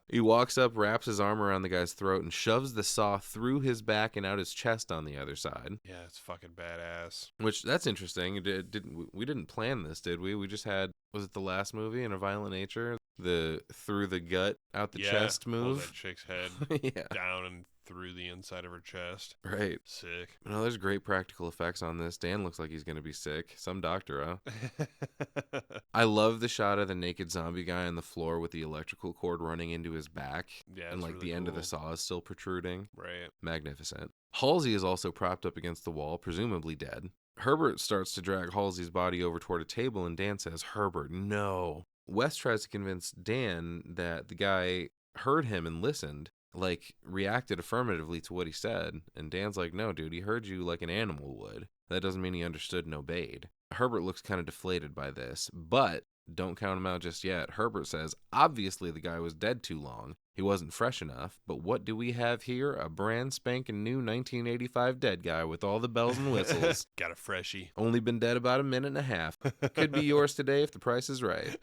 [SPEAKER 1] He walks up, wraps his arm around the guy's throat, and shoves the saw through his back and out his chest on the other side.
[SPEAKER 2] Yeah, it's fucking badass.
[SPEAKER 1] Which, that's interesting. We didn't plan this, did we? We just had, was it the last movie, In a Violent Nature? The through the gut, out the chest
[SPEAKER 2] Pull
[SPEAKER 1] move.
[SPEAKER 2] that chick's head
[SPEAKER 1] Yeah.
[SPEAKER 2] down and through the inside of her chest.
[SPEAKER 1] Right.
[SPEAKER 2] Sick.
[SPEAKER 1] No, there's great practical effects on this. Dan looks like he's going to be sick. Some doctor, huh? I love the shot of the naked zombie guy on the floor with the electrical cord running into his back.
[SPEAKER 2] Yeah,
[SPEAKER 1] and
[SPEAKER 2] it's
[SPEAKER 1] like
[SPEAKER 2] really
[SPEAKER 1] the end of the
[SPEAKER 2] cool.
[SPEAKER 1] saw is still protruding.
[SPEAKER 2] Right.
[SPEAKER 1] Magnificent. Halsey is also propped up against the wall, presumably dead. Herbert starts to drag Halsey's body over toward a table, and Dan says, "Herbert, no." Wes tries to convince Dan that the guy heard him and listened, like reacted affirmatively to what he said. And Dan's like, "No, dude, he heard you like an animal would. That doesn't mean he understood and obeyed." Herbert looks kind of deflated by this, but don't count him out just yet. Herbert says, obviously the guy was dead too long. He wasn't fresh enough, but what do we have here? A brand spanking new 1985 dead guy with all the bells and whistles.
[SPEAKER 2] Got a freshie.
[SPEAKER 1] Only been dead about a minute and a half. Could be yours today if the price is right.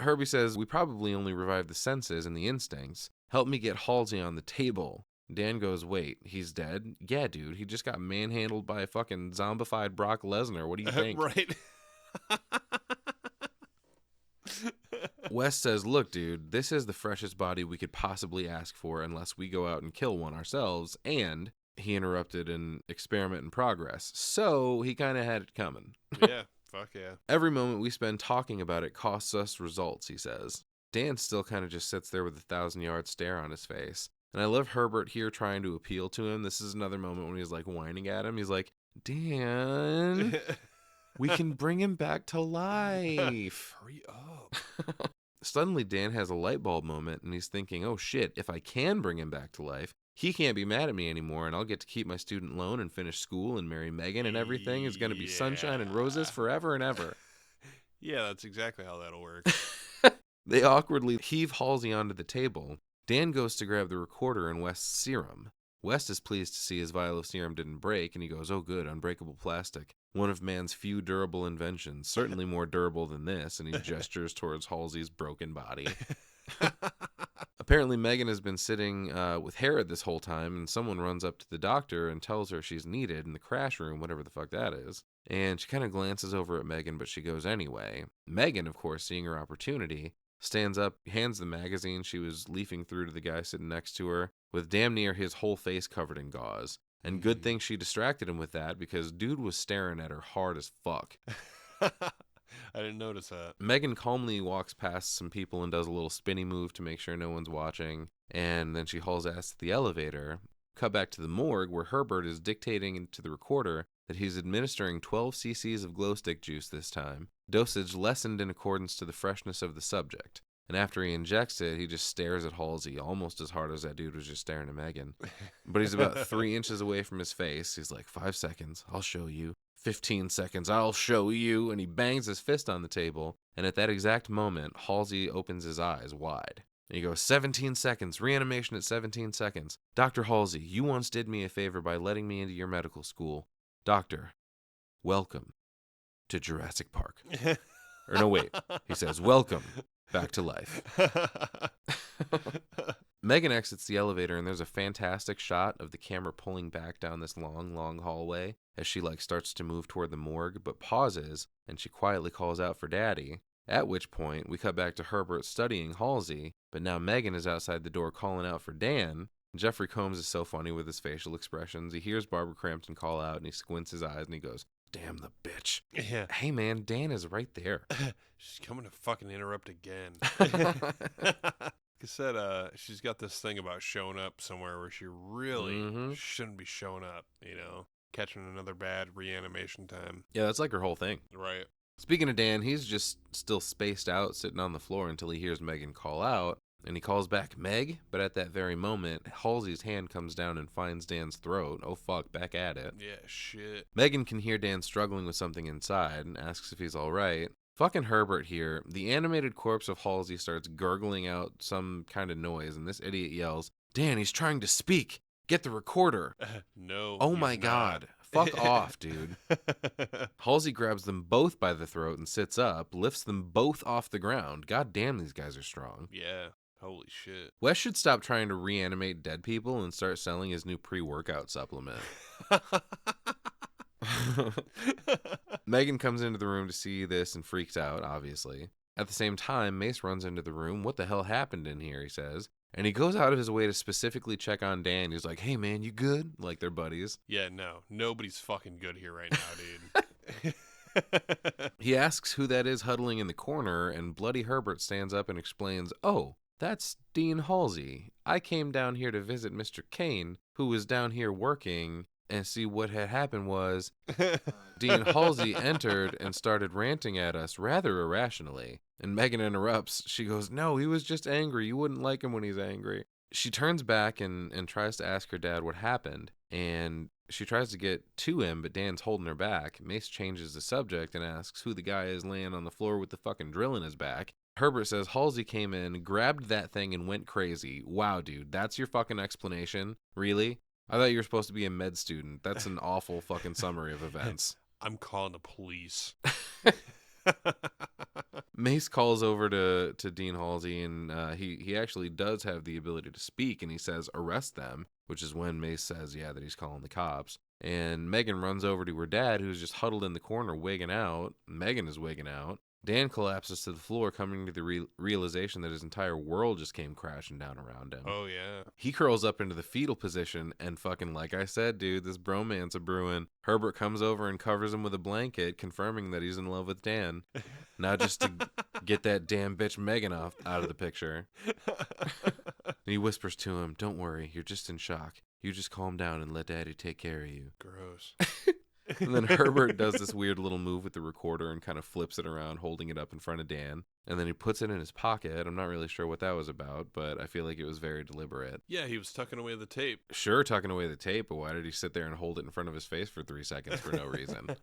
[SPEAKER 1] Herbie says, we probably only revived the senses and the instincts. Help me get Halsey on the table. Dan goes, wait, he's dead? Yeah, dude, he just got manhandled by a fucking zombified Brock Lesnar. What do you think?
[SPEAKER 2] Right.
[SPEAKER 1] West says, look, dude, this is the freshest body we could possibly ask for unless we go out and kill one ourselves, and he interrupted an experiment in progress, so he kind of had it coming.
[SPEAKER 2] Yeah, fuck yeah.
[SPEAKER 1] Every moment we spend talking about it costs us results, he says. Dan still kind of just sits there with a 1,000-yard stare on his face. And I love Herbert here trying to appeal to him. This is another moment when he's like whining at him. He's like, Dan, we can bring him back to life.
[SPEAKER 2] Hurry up.
[SPEAKER 1] Suddenly, Dan has a light bulb moment, and he's thinking, oh shit, if I can bring him back to life, he can't be mad at me anymore, and I'll get to keep my student loan and finish school and marry Megan, and everything is going to be sunshine and roses forever and ever.
[SPEAKER 2] Yeah, that's exactly how that'll work.
[SPEAKER 1] They awkwardly heave Halsey onto the table. Dan goes to grab the recorder and West's serum. West is pleased to see his vial of serum didn't break, and he goes, oh good, unbreakable plastic. One of man's few durable inventions, certainly more durable than this, and he gestures towards Halsey's broken body. Apparently, Megan has been sitting with Herod this whole time, and someone runs up to the doctor and tells her she's needed in the crash room, whatever the fuck that is. And she kind of glances over at Megan, but she goes anyway. Megan, of course, seeing her opportunity, stands up, hands the magazine she was leafing through to the guy sitting next to her, with damn near his whole face covered in gauze. And good thing she distracted him with that, because dude was staring at her hard as fuck.
[SPEAKER 2] I didn't notice that.
[SPEAKER 1] Megan calmly walks past some people and does a little spinny move to make sure no one's watching, and then she hauls ass to the elevator. Cut back to the morgue, where Herbert is dictating into the recorder that he's administering 12 cc's of glow stick juice this time, dosage lessened in accordance to the freshness of the subject. And after he injects it, he just stares at Halsey almost as hard as that dude was just staring at Megan. But he's about 3 inches away from his face. He's like, 5 seconds, I'll show you. 15 seconds, I'll show you. And he bangs his fist on the table. And at that exact moment, Halsey opens his eyes wide. And he goes, 17 seconds, reanimation at 17 seconds. Dr. Halsey, you once did me a favor by letting me into your medical school. Doctor, welcome to Jurassic Park. Or no, wait. He says, welcome back to life. Megan exits the elevator, and there's a fantastic shot of the camera pulling back down this long, long hallway as she starts to move toward the morgue, but pauses, and she quietly calls out for Daddy. At which point, we cut back to Herbert studying Halsey, but now Megan is outside the door calling out for Dan. Jeffrey Combs is so funny with his facial expressions. He hears Barbara Crampton call out, and he squints his eyes, and he goes, damn the bitch.
[SPEAKER 2] Yeah.
[SPEAKER 1] Hey, man, Dan is right there.
[SPEAKER 2] She's coming to fucking interrupt again. Like I said, she's got this thing about showing up somewhere where she really shouldn't be showing up, catching another bad reanimation time.
[SPEAKER 1] Yeah, that's like her whole thing.
[SPEAKER 2] Right.
[SPEAKER 1] Speaking of Dan, he's just still spaced out, sitting on the floor until he hears Megan call out, and he calls back, Meg, but at that very moment, Halsey's hand comes down and finds Dan's throat. Oh fuck, back at it.
[SPEAKER 2] Yeah, shit.
[SPEAKER 1] Megan can hear Dan struggling with something inside and asks if he's alright. Fucking Herbert here. The animated corpse of Halsey starts gurgling out some kind of noise, and this idiot yells, Dan, he's trying to speak! Get the recorder!
[SPEAKER 2] No.
[SPEAKER 1] Oh my god. Fuck off, dude. Halsey grabs them both by the throat and sits up, lifts them both off the ground. God damn, these guys are strong.
[SPEAKER 2] Yeah. Holy shit.
[SPEAKER 1] Wes should stop trying to reanimate dead people and start selling his new pre-workout supplement. Megan comes into the room to see this and freaks out, obviously. At the same time, Mace runs into the room. What the hell happened in here, he says. And he goes out of his way to specifically check on Dan. He's like, hey man, you good? Like they're buddies.
[SPEAKER 2] Yeah, no. Nobody's fucking good here right now, dude.
[SPEAKER 1] He asks who that is huddling in the corner, and Bloody Herbert stands up and explains, oh, that's Dean Halsey. I came down here to visit Mr. Kane, who was down here working, and see what had happened was Dean Halsey entered and started ranting at us rather irrationally. And Megan interrupts. She goes, no, he was just angry. You wouldn't like him when he's angry. She turns back and tries to ask her dad what happened, and she tries to get to him, but Dan's holding her back. Mace changes the subject and asks who the guy is laying on the floor with the fucking drill in his back. Herbert says Halsey came in, grabbed that thing, and went crazy. Wow, dude, that's your fucking explanation? Really? I thought you were supposed to be a med student. That's an awful fucking summary of events.
[SPEAKER 2] I'm calling the police.
[SPEAKER 1] Mace calls over to Dean Halsey, and he actually does have the ability to speak, and he says, arrest them, which is when Mace says, yeah, that he's calling the cops. And Megan runs over to her dad, who's just huddled in the corner, wigging out. Megan is wigging out. Dan collapses to the floor, coming to the realization that his entire world just came crashing down around him.
[SPEAKER 2] Oh, yeah.
[SPEAKER 1] He curls up into the fetal position, and fucking, like I said, dude, this bromance a brewing. Herbert comes over and covers him with a blanket, confirming that he's in love with Dan. Now just to get that damn bitch Megan out of the picture. And he whispers to him, don't worry, you're just in shock. You just calm down and let Daddy take care of you.
[SPEAKER 2] Gross.
[SPEAKER 1] And then Herbert does this weird little move with the recorder and kind of flips it around, holding it up in front of Dan. And then he puts it in his pocket. I'm not really sure what that was about, but I feel like it was very deliberate.
[SPEAKER 2] Yeah, he was tucking away the tape.
[SPEAKER 1] Sure, tucking away the tape, but why did he sit there and hold it in front of his face for 3 seconds for no reason?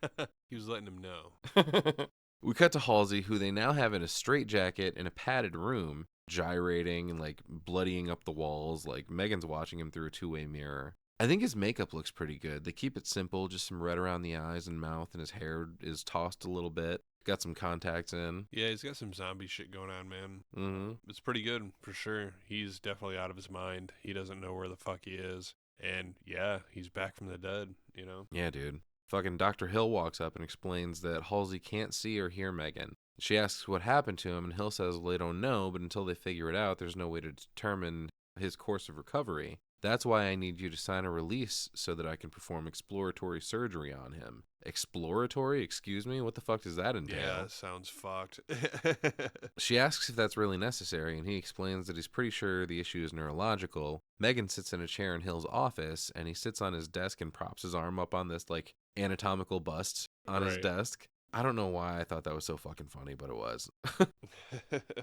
[SPEAKER 2] He was letting him know.
[SPEAKER 1] We cut to Halsey, who they now have in a straitjacket in a padded room, gyrating and like bloodying up the walls, like Megan's watching him through a two-way mirror. I think his makeup looks pretty good. They keep it simple, just some red around the eyes and mouth, and his hair is tossed a little bit. Got some contacts in.
[SPEAKER 2] Yeah, he's got some zombie shit going on, man.
[SPEAKER 1] Mm-hmm.
[SPEAKER 2] It's pretty good, for sure. He's definitely out of his mind. He doesn't know where the fuck he is. And, yeah, he's back from the dead, you know?
[SPEAKER 1] Yeah, dude. Fucking Dr. Hill walks up and explains that Halsey can't see or hear Megan. She asks what happened to him, and Hill says well, they don't know, but until they figure it out, there's no way to determine his course of recovery. That's why I need you to sign a release so that I can perform exploratory surgery on him. Exploratory? Excuse me? What the fuck does that entail?
[SPEAKER 2] Yeah, sounds fucked.
[SPEAKER 1] She asks if that's really necessary, and he explains that he's pretty sure the issue is neurological. Megan sits in a chair in Hill's office, and he sits on his desk and props his arm up on this, like, anatomical bust on his desk. I don't know why I thought that was so fucking funny, but it was.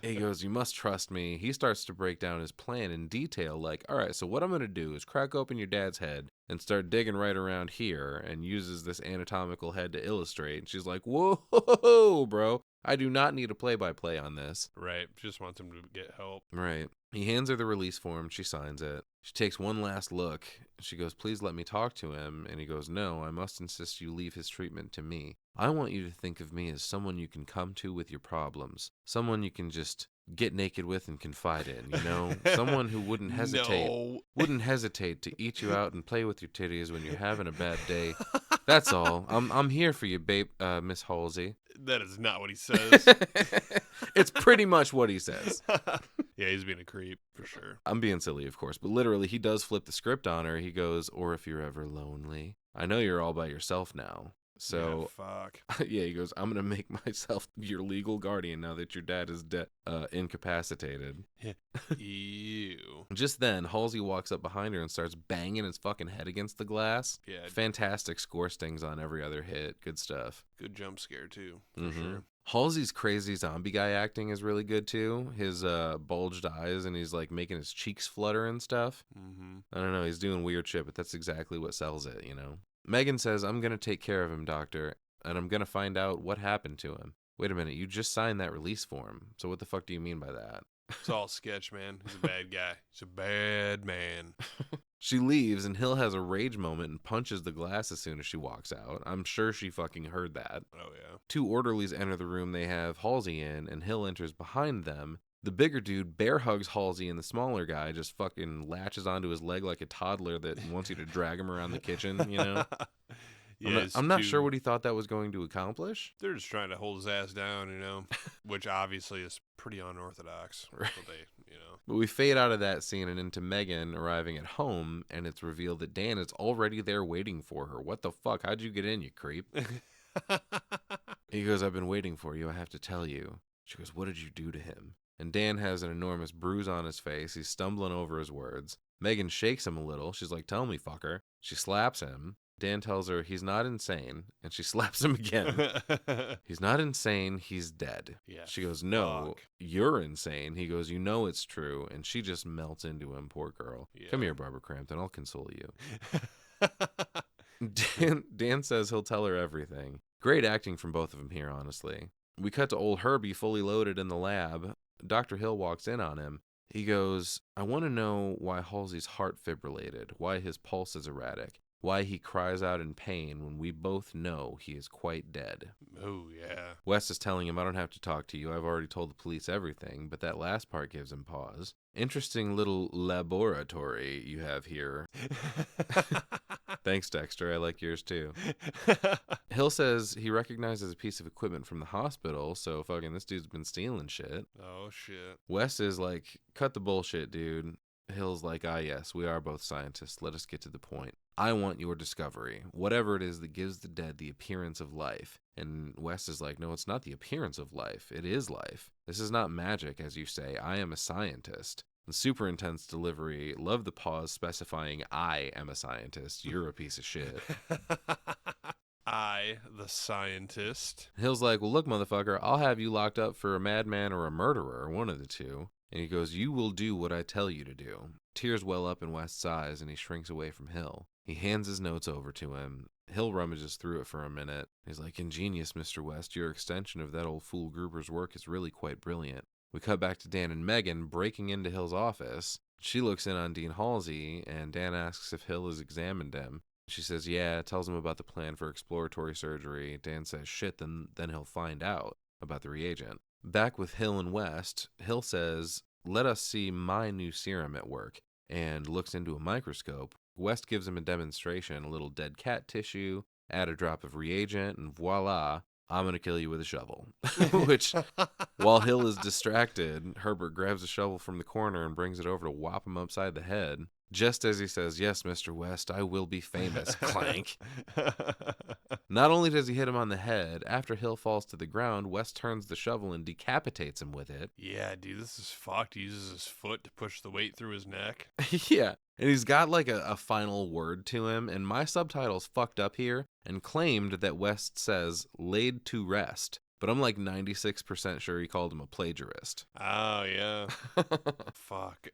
[SPEAKER 1] He goes, you must trust me. He starts to break down his plan in detail, like, all right, so what I'm going to do is crack open your dad's head and start digging right around here, and uses this anatomical head to illustrate. And she's like, whoa, bro. I do not need a play-by-play on this.
[SPEAKER 2] Right. Just wants him to get help.
[SPEAKER 1] Right. He hands her the release form. She signs it. She takes one last look. She goes, please let me talk to him. And he goes, no, I must insist you leave his treatment to me. I want you to think of me as someone you can come to with your problems. Someone you can just get naked with and confide in, you know? Someone who wouldn't hesitate to eat you out and play with your titties when you're having a bad day. That's all. I'm here for you, babe, Miss Halsey.
[SPEAKER 2] That is not what he says.
[SPEAKER 1] It's pretty much what he says.
[SPEAKER 2] Yeah, he's being a creep, for sure.
[SPEAKER 1] I'm being silly, of course, but literally he does flip the script on her. He goes, or if you're ever lonely. I know you're all by yourself now. So,
[SPEAKER 2] yeah, fuck.
[SPEAKER 1] Yeah, he goes, I'm going to make myself your legal guardian now that your dad is incapacitated.
[SPEAKER 2] Ew.
[SPEAKER 1] Just then, Halsey walks up behind her and starts banging his fucking head against the glass.
[SPEAKER 2] Yeah.
[SPEAKER 1] Fantastic score stings on every other hit. Good stuff.
[SPEAKER 2] Good jump scare, too, for sure.
[SPEAKER 1] Halsey's crazy zombie guy acting is really good, too. His bulged eyes, and he's, like, making his cheeks flutter and stuff.
[SPEAKER 2] Mm-hmm.
[SPEAKER 1] I don't know. He's doing weird shit, but that's exactly what sells it, you know? Megan says, I'm going to take care of him, doctor, and I'm going to find out what happened to him. Wait a minute, you just signed that release form, so what the fuck do you mean by that?
[SPEAKER 2] It's all sketch, man. He's a bad guy. He's a bad man.
[SPEAKER 1] She leaves, and Hill has a rage moment and punches the glass as soon as she walks out. I'm sure she fucking heard that.
[SPEAKER 2] Oh, yeah.
[SPEAKER 1] Two orderlies enter the room they have Halsey in, and Hill enters behind them. The bigger dude bear hugs Halsey, and the smaller guy just fucking latches onto his leg like a toddler that wants you to drag him around the kitchen, you know?
[SPEAKER 2] Yeah,
[SPEAKER 1] I'm not sure what he thought that was going to accomplish.
[SPEAKER 2] They're just trying to hold his ass down, you know, which obviously is pretty unorthodox.
[SPEAKER 1] Right.
[SPEAKER 2] You know.
[SPEAKER 1] But we fade out of that scene and into Megan arriving at home, and it's revealed that Dan is already there waiting for her. What the fuck? How'd you get in, you creep? He goes, I've been waiting for you. I have to tell you. She goes, what did you do to him? And Dan has an enormous bruise on his face. He's stumbling over his words. Megan shakes him a little. She's like, tell me, fucker. She slaps him. Dan tells her he's not insane, and she slaps him again. He's not insane, he's dead.
[SPEAKER 2] Yeah,
[SPEAKER 1] she goes, no,
[SPEAKER 2] fuck.
[SPEAKER 1] You're insane. He goes, you know it's true. And she just melts into him, poor girl.
[SPEAKER 2] Yeah.
[SPEAKER 1] Come here, Barbara Crampton, I'll console you. Dan says he'll tell her everything. Great acting from both of them here, honestly. We cut to old Herbie fully loaded in the lab. Dr. Hill walks in on him. He goes, I want to know why Halsey's heart fibrillated, why his pulse is erratic. why he cries out in pain when we both know he is quite dead.
[SPEAKER 2] Oh, yeah.
[SPEAKER 1] West is telling him, I don't have to talk to you. I've already told the police everything, but that last part gives him pause. Interesting little laboratory you have here. Thanks, Dexter. I like yours too. Hill says he recognizes a piece of equipment from the hospital, so fucking this dude's been stealing shit.
[SPEAKER 2] Oh, shit.
[SPEAKER 1] West is like, cut the bullshit, dude. Hill's like, ah, yes, we are both scientists. Let us get to the point. I want your discovery, whatever it is that gives the dead the appearance of life. And West is like, no, it's not the appearance of life. It is life. This is not magic, as you say. I am a scientist. The super intense delivery. Love the pause specifying I am a scientist. You're a piece of shit.
[SPEAKER 2] I, the scientist.
[SPEAKER 1] Hill's like, well, look, motherfucker, I'll have you locked up for a madman or a murderer, one of the two. And he goes, you will do what I tell you to do. Tears well up in West's eyes, and he shrinks away from Hill. He hands his notes over to him. Hill rummages through it for a minute. He's like, ingenious, Mr. West. Your extension of that old fool Gruber's work is really quite brilliant. We cut back to Dan and Megan breaking into Hill's office. She looks in on Dean Halsey, and Dan asks if Hill has examined him. She says, yeah, tells him about the plan for exploratory surgery. Dan says, shit, then he'll find out about the reagent. Back with Hill and West, Hill says, let us see my new serum at work, and looks into a microscope. West gives him a demonstration, a little dead cat tissue, add a drop of reagent, and voila, I'm going to kill you with a shovel. Which, while Hill is distracted, Herbert grabs a shovel from the corner and brings it over to whop him upside the head. Just as he says, yes, Mr. West, I will be famous, clank. Not only does he hit him on the head, after Hill falls to the ground, West turns the shovel and decapitates him with it.
[SPEAKER 2] Yeah, dude, this is fucked. He uses his foot to push the weight through his neck.
[SPEAKER 1] Yeah, and he's got like a final word to him, and my subtitles fucked up here and claimed that West says, laid to rest. But I'm like 96% sure he called him a plagiarist.
[SPEAKER 2] Oh, yeah. Fuck.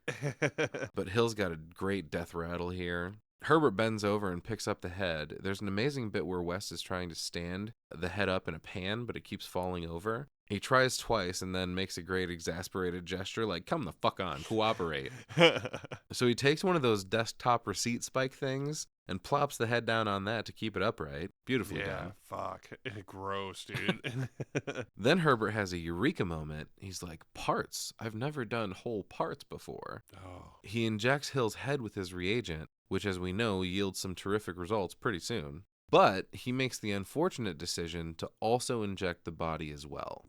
[SPEAKER 1] But Hill's got a great death rattle here. Herbert bends over and picks up the head. There's an amazing bit where West is trying to stand the head up in a pan, but it keeps falling over. He tries twice and then makes a great exasperated gesture like, come the fuck on, cooperate. So he takes one of those desktop receipt spike things and plops the head down on that to keep it upright. Beautifully done.
[SPEAKER 2] Fuck. Gross, dude.
[SPEAKER 1] Then Herbert has a eureka moment. He's like, parts. I've never done whole parts before.
[SPEAKER 2] Oh.
[SPEAKER 1] He injects Hill's head with his reagent, which, as we know, yields some terrific results pretty soon. But he makes the unfortunate decision to also inject the body as well.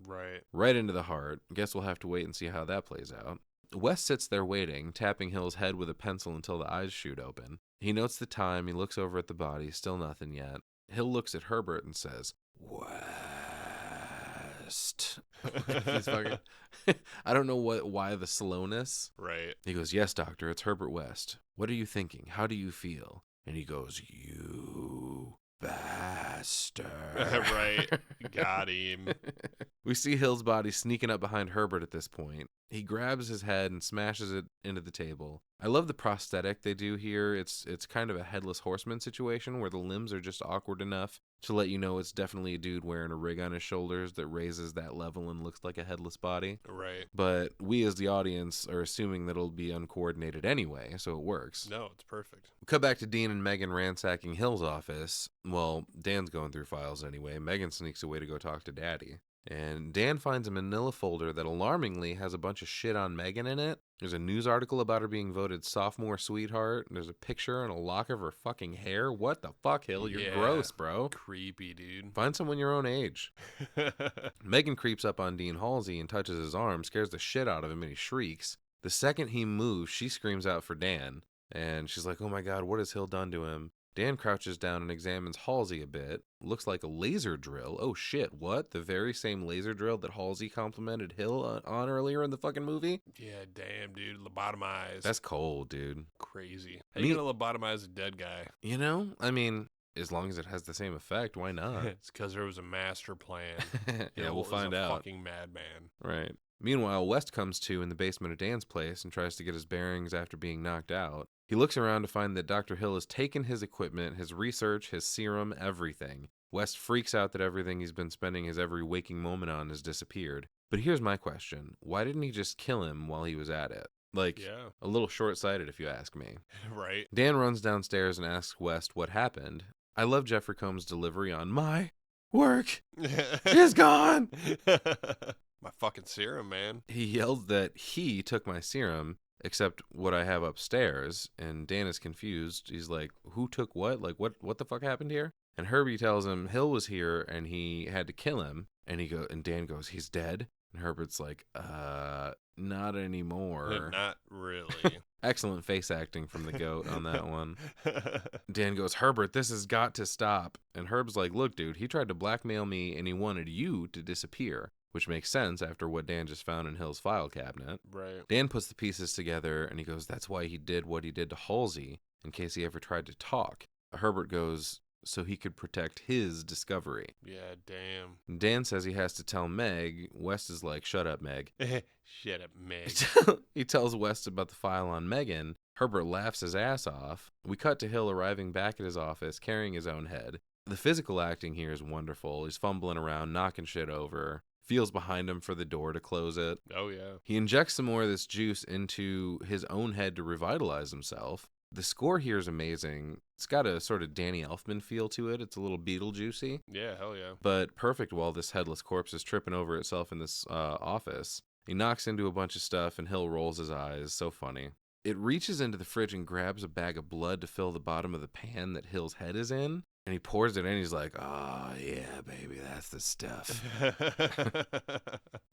[SPEAKER 1] Right into the heart. Guess we'll have to wait and see how that plays out. West sits there waiting, tapping Hill's head with a pencil until the eyes shoot open. He notes the time, he looks over at the body, still nothing yet. Hill looks at Herbert and says, West. He's fucking, I don't know why the slowness.
[SPEAKER 2] Right.
[SPEAKER 1] He goes, yes, doctor, it's Herbert West. What are you thinking? How do you feel? And he goes, you bastard.
[SPEAKER 2] Right. Got him.
[SPEAKER 1] We see Hill's body sneaking up behind Herbert at this point. He grabs his head and smashes it into the table. I love the prosthetic they do here. It's kind of a headless horseman situation where the limbs are just awkward enough to let you know it's definitely a dude wearing a rig on his shoulders that raises that level and looks like a headless body.
[SPEAKER 2] Right.
[SPEAKER 1] But we as the audience are assuming that it'll be uncoordinated anyway, so it works.
[SPEAKER 2] No, it's perfect.
[SPEAKER 1] Cut back to Dean and Megan ransacking Hill's office. Well, Dan's going through files anyway. Megan sneaks away to go talk to Daddy. And Dan finds a manila folder that alarmingly has a bunch of shit on Megan in it. There's a news article about her being voted sophomore sweetheart. And there's a picture and a lock of her fucking hair. What the fuck, Hill? You're gross, bro.
[SPEAKER 2] Creepy, dude.
[SPEAKER 1] Find someone your own age. Megan creeps up on Dean Halsey and touches his arm, scares the shit out of him, and he shrieks. The second he moves, she screams out for Dan. And she's like, oh my God, what has Hill done to him? Dan crouches down and examines Halsey a bit. Looks like a laser drill. Oh shit, what? The very same laser drill that Halsey complimented Hill on earlier in the fucking movie?
[SPEAKER 2] Yeah, damn, dude. Lobotomized.
[SPEAKER 1] That's cold, dude.
[SPEAKER 2] Crazy. How you gonna lobotomize a dead guy?
[SPEAKER 1] You know, I mean, as long as it has the same effect, why not?
[SPEAKER 2] It's because there was a master plan.
[SPEAKER 1] Yeah, we'll find out.
[SPEAKER 2] Fucking madman.
[SPEAKER 1] Right. Meanwhile, West comes to in the basement of Dan's place and tries to get his bearings after being knocked out. He looks around to find that Dr. Hill has taken his equipment, his research, his serum, everything. West freaks out that everything he's been spending his every waking moment on has disappeared. But here's my question. Why didn't he just kill him while he was at it? Like,
[SPEAKER 2] Yeah.
[SPEAKER 1] a little short-sighted if you ask me.
[SPEAKER 2] Right.
[SPEAKER 1] Dan runs downstairs and asks West what happened. I love Jeffrey Combs' delivery on my work is gone.
[SPEAKER 2] My fucking serum, man.
[SPEAKER 1] He yelled that he took my serum, except what I have upstairs, and Dan is confused. He's like, who took what? Like, what the fuck happened here? And Herbie tells him Hill was here and he had to kill him. And Dan goes, he's dead? And Herbert's like, not anymore.
[SPEAKER 2] Not really.
[SPEAKER 1] Excellent face acting from the goat on that one. Dan goes, Herbert, this has got to stop. And Herb's like, look, dude, he tried to blackmail me and he wanted you to disappear, which makes sense after what Dan just found in Hill's file cabinet.
[SPEAKER 2] Right.
[SPEAKER 1] Dan puts the pieces together and he goes, that's why he did what he did to Halsey in case he ever tried to talk. Herbert goes, so he could protect his discovery.
[SPEAKER 2] Yeah, damn.
[SPEAKER 1] Dan says he has to tell Meg. West is like, shut up, Meg.
[SPEAKER 2] Shut up, Meg.
[SPEAKER 1] He tells West about the file on Megan. Herbert laughs his ass off. We cut to Hill arriving back at his office, carrying his own head. The physical acting here is wonderful. He's fumbling around, knocking shit over. Feels behind him for the door to close it.
[SPEAKER 2] Oh, yeah.
[SPEAKER 1] He injects some more of this juice into his own head to revitalize himself. The score here is amazing. It's got a sort of Danny Elfman feel to it. It's a little Beetlejuicy.
[SPEAKER 2] Yeah, hell yeah.
[SPEAKER 1] But perfect while this headless corpse is tripping over itself in this office. He knocks into a bunch of stuff and Hill rolls his eyes. So funny. It reaches into the fridge and grabs a bag of blood to fill the bottom of the pan that Hill's head is in. And he pours it in. He's like, oh, yeah, baby, that's the stuff.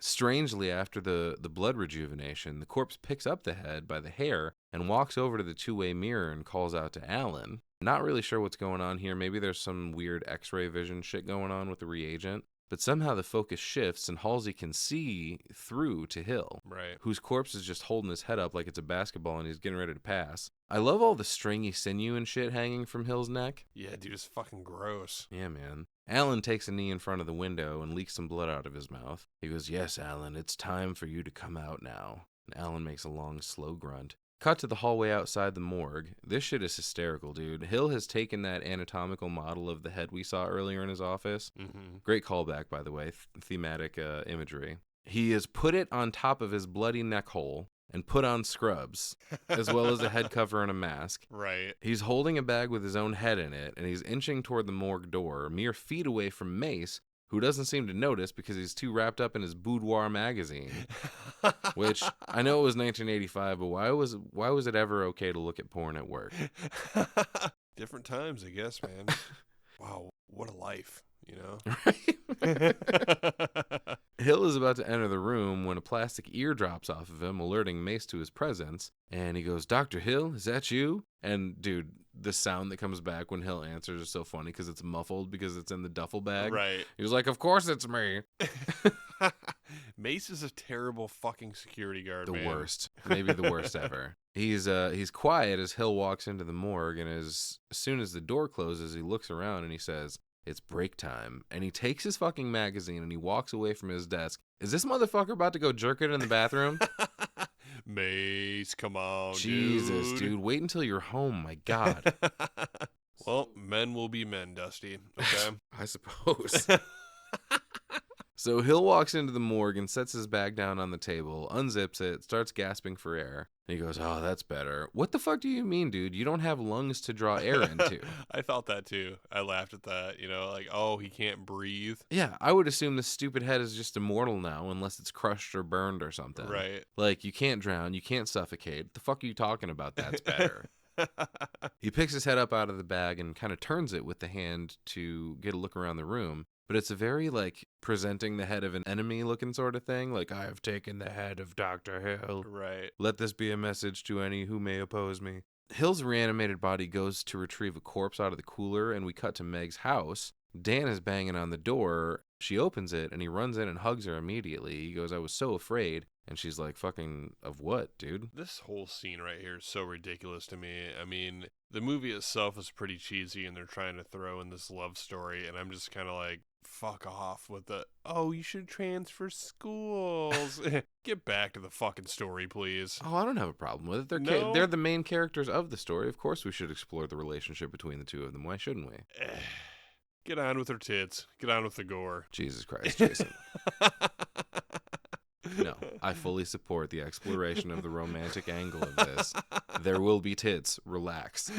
[SPEAKER 1] Strangely, after the blood rejuvenation, the corpse picks up the head by the hair and walks over to the two-way mirror and calls out to Alan. Not really sure what's going on here. Maybe there's some weird x-ray vision shit going on with the reagent. But somehow the focus shifts and Halsey can see through to Hill,
[SPEAKER 2] Right.
[SPEAKER 1] whose corpse is just holding his head up like it's a basketball and he's getting ready to pass. I love all the stringy sinew and shit hanging from Hill's neck.
[SPEAKER 2] Yeah, dude, it's fucking gross.
[SPEAKER 1] Yeah, man. Alan takes a knee in front of the window and leaks some blood out of his mouth. He goes, yes, Alan, it's time for you to come out now. And Alan makes a long, slow grunt. Cut to the hallway outside the morgue. This shit is hysterical, dude. Hill has taken that anatomical model of the head we saw earlier in his office.
[SPEAKER 2] Mm-hmm.
[SPEAKER 1] Great callback, by the way, thematic imagery. He has put it on top of his bloody neck hole and put on scrubs, as well as a head cover and a mask.
[SPEAKER 2] Right.
[SPEAKER 1] He's holding a bag with his own head in it, and he's inching toward the morgue door, mere feet away from Mace, who doesn't seem to notice because he's too wrapped up in his boudoir magazine. Which, I know it was 1985, but why was it ever okay to look at porn at work?
[SPEAKER 2] Different times, I guess, man. Wow, what a life, you know?
[SPEAKER 1] Right? Hill is about to enter the room when a plastic ear drops off of him, alerting Mace to his presence. And he goes, Dr. Hill, is that you? And, dude, the sound that comes back when Hill answers is so funny because it's muffled because it's in the duffel bag.
[SPEAKER 2] Right.
[SPEAKER 1] He was like, of course it's me.
[SPEAKER 2] Mace is a terrible fucking security guard,
[SPEAKER 1] The
[SPEAKER 2] man.
[SPEAKER 1] worst. Maybe the worst ever. He's quiet as Hill walks into the morgue, and as soon as the door closes, he looks around and he says, it's break time. And he takes his fucking magazine and he walks away from his desk. Is this motherfucker about to go jerk it in the bathroom?
[SPEAKER 2] Mace, come on,
[SPEAKER 1] Jesus, dude. Wait until you're home. My God.
[SPEAKER 2] Well, men will be men, Dusty. Okay.
[SPEAKER 1] I suppose. So Hill walks into the morgue and sets his bag down on the table, unzips it, starts gasping for air. And he goes, oh, that's better. What the fuck do you mean, dude? You don't have lungs to draw air into.
[SPEAKER 2] I thought that too. I laughed at that. You know, like, oh, he can't breathe.
[SPEAKER 1] Yeah, I would assume this stupid head is just immortal now unless it's crushed or burned or something.
[SPEAKER 2] Right.
[SPEAKER 1] Like, you can't drown, you can't suffocate. The fuck are you talking about? That's better. He picks his head up out of the bag and kind of turns it with the hand to get a look around the room. But it's a very, like, presenting the head of an enemy looking sort of thing. Like, I have taken the head of Dr. Hill.
[SPEAKER 2] Right.
[SPEAKER 1] Let this be a message to any who may oppose me. Hill's reanimated body goes to retrieve a corpse out of the cooler, and we cut to Meg's house. Dan is banging on the door. She opens it, and he runs in and hugs her immediately. He goes, I was so afraid. And she's like, fucking, of what, dude?
[SPEAKER 2] This whole scene right here is so ridiculous to me. I mean, the movie itself is pretty cheesy, and they're trying to throw in this love story, and I'm just kind of like, fuck off with the, oh, you should transfer schools. Get back to the fucking story, please.
[SPEAKER 1] Oh, I don't have a problem with it. They're the main characters of the story. Of course we should explore the relationship between the two of them. Why shouldn't we?
[SPEAKER 2] Get on with her tits. Get on with the gore.
[SPEAKER 1] Jesus Christ, Jason. No, I fully support the exploration of the romantic angle of this. There will be tits. Relax.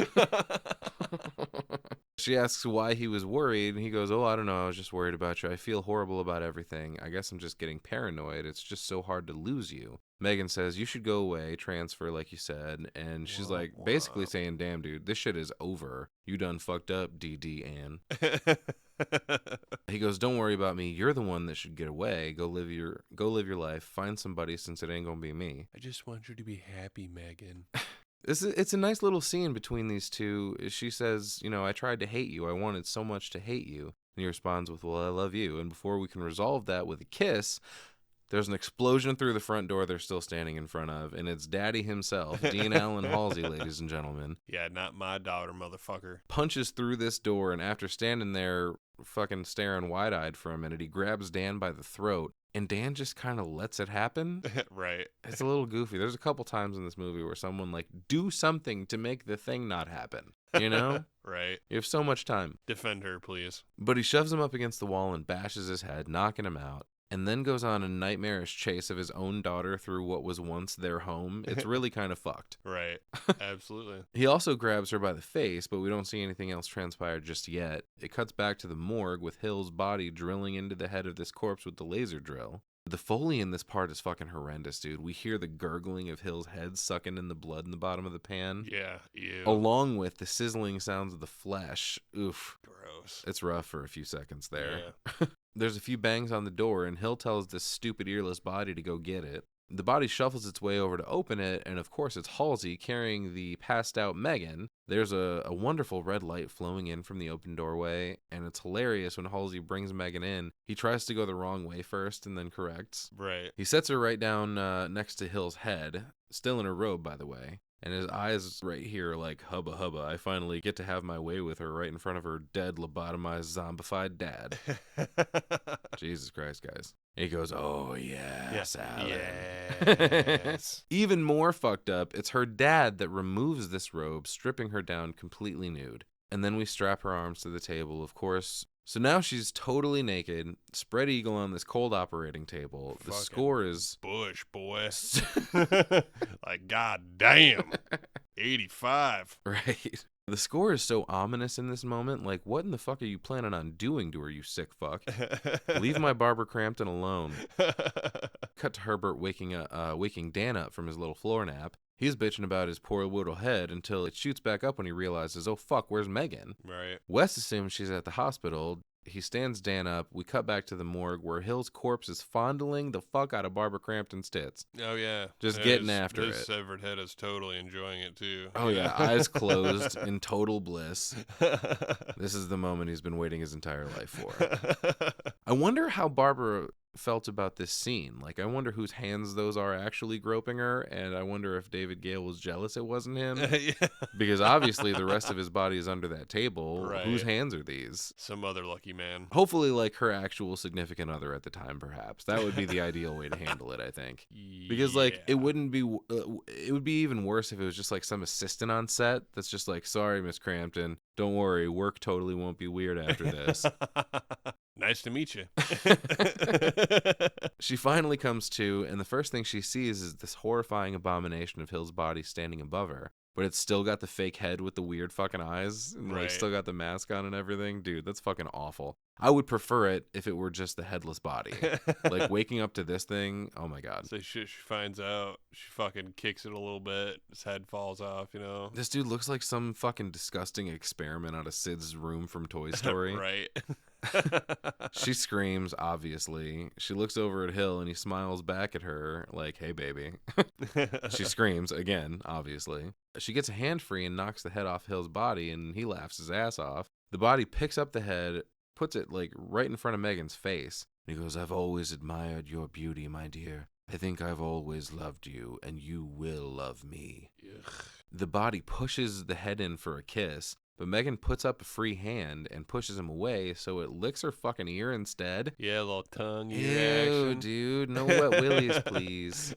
[SPEAKER 1] She asks why he was worried, and he goes, oh, I don't know, I was just worried about you. I feel horrible about everything. I guess I'm just getting paranoid. It's just so hard to lose you. Megan says, you should go away, transfer like you said, and she's basically saying, damn, dude, this shit is over. You done fucked up, DD Ann. He goes, don't worry about me. You're the one that should get away. Go live your life. Find somebody, since it ain't gonna be me.
[SPEAKER 2] I just want you to be happy, Megan.
[SPEAKER 1] It's a nice little scene between these two. She says, I tried to hate you. I wanted so much to hate you. And he responds with, well, I love you. And before we can resolve that with a kiss, there's an explosion through the front door they're still standing in front of, and it's Daddy himself, Dean Allen Halsey, ladies and gentlemen.
[SPEAKER 2] Yeah, not my daughter, motherfucker.
[SPEAKER 1] Punches through this door, and after standing there fucking staring wide-eyed for a minute, he grabs Dan by the throat, and Dan just kind of lets it happen.
[SPEAKER 2] Right.
[SPEAKER 1] It's a little goofy. There's a couple times in this movie where someone, do something to make the thing not happen,
[SPEAKER 2] Right.
[SPEAKER 1] You have so much time.
[SPEAKER 2] Defend her, please.
[SPEAKER 1] But he shoves him up against the wall and bashes his head, knocking him out. And then goes on a nightmarish chase of his own daughter through what was once their home. It's really kind of fucked.
[SPEAKER 2] Right. Absolutely.
[SPEAKER 1] He also grabs her by the face, but we don't see anything else transpire just yet. It cuts back to the morgue with Hill's body drilling into the head of this corpse with the laser drill. The Foley in this part is fucking horrendous, dude. We hear the gurgling of Hill's head sucking in the blood in the bottom of the pan.
[SPEAKER 2] Yeah, ew.
[SPEAKER 1] Along with the sizzling sounds of the flesh. Oof.
[SPEAKER 2] Gross.
[SPEAKER 1] It's rough for a few seconds there.
[SPEAKER 2] Yeah.
[SPEAKER 1] There's a few bangs on the door, and Hill tells this stupid earless body to go get it. The body shuffles its way over to open it, and of course it's Halsey carrying the passed out Megan. There's a wonderful red light flowing in from the open doorway, and it's hilarious when Halsey brings Megan in. He tries to go the wrong way first and then corrects.
[SPEAKER 2] Right.
[SPEAKER 1] He sets her right down next to Hill's head, still in her robe, by the way. And his eyes right here like, hubba hubba, I finally get to have my way with her right in front of her dead, lobotomized, zombified dad. Jesus Christ, guys. And he goes, oh, yes, Alan.
[SPEAKER 2] Yes.
[SPEAKER 1] Even more fucked up, it's her dad that removes this robe, stripping her down completely nude. And then we strap her arms to the table, of course. So now she's totally naked, spread eagle on this cold operating table. The
[SPEAKER 2] Fucking
[SPEAKER 1] score is...
[SPEAKER 2] Bush, boy. God damn. 85.
[SPEAKER 1] Right. The score is so ominous in this moment. What in the fuck are you planning on doing to her, you sick fuck? Leave my Barbara Crampton alone. Cut to Herbert waking Dan up from his little floor nap. He's bitching about his poor little head until it shoots back up when he realizes, oh fuck, where's Megan?
[SPEAKER 2] Right.
[SPEAKER 1] Wes assumes she's at the hospital. He stands Dan up. We cut back to the morgue where Hill's corpse is fondling the fuck out of Barbara Crampton's tits.
[SPEAKER 2] Oh, yeah.
[SPEAKER 1] Just getting after
[SPEAKER 2] his
[SPEAKER 1] it.
[SPEAKER 2] severed head is totally enjoying it, too.
[SPEAKER 1] Oh, yeah. Eyes closed in total bliss. This is the moment he's been waiting his entire life for. I wonder how Barbara felt about this scene. I wonder whose hands those are actually groping her, and I wonder if David Gale was jealous it wasn't him.
[SPEAKER 2] Yeah.
[SPEAKER 1] Because obviously the rest of his body is under that table.
[SPEAKER 2] Right.
[SPEAKER 1] Whose hands are these?
[SPEAKER 2] Some other lucky man.
[SPEAKER 1] Hopefully her actual significant other at the time, perhaps. That would be the ideal way to handle it, I think. Because it wouldn't be it would be even worse if it was just some assistant on set that's just sorry, Miss Crampton, don't worry, work totally won't be weird after this.
[SPEAKER 2] Nice to meet you.
[SPEAKER 1] She finally comes to, and the first thing she sees is this horrifying abomination of Hill's body standing above her. But it's still got the fake head with the weird fucking eyes, and
[SPEAKER 2] Right.
[SPEAKER 1] still got the mask on and everything. Dude, that's fucking awful. I would prefer it if it were just the headless body. Waking up to this thing, oh my god.
[SPEAKER 2] So she finds out, she fucking kicks it a little bit, his head falls off,
[SPEAKER 1] This dude looks like some fucking disgusting experiment out of Sid's room from Toy Story.
[SPEAKER 2] Right.
[SPEAKER 1] She screams, obviously. She looks over at Hill and he smiles back at her like, hey, baby. She screams again, obviously. She gets a hand free and knocks the head off Hill's body, and he laughs his ass off. The body picks up the head, puts it right in front of Megan's face. And he goes, I've always admired your beauty, my dear. I think I've always loved you, and you will love me.
[SPEAKER 2] Ugh.
[SPEAKER 1] The body pushes the head in for a kiss, but Megan puts up a free hand and pushes him away, so it licks her fucking ear instead.
[SPEAKER 2] Yeah, a little tongue
[SPEAKER 1] Ew,
[SPEAKER 2] action.
[SPEAKER 1] dude, no wet willies, please.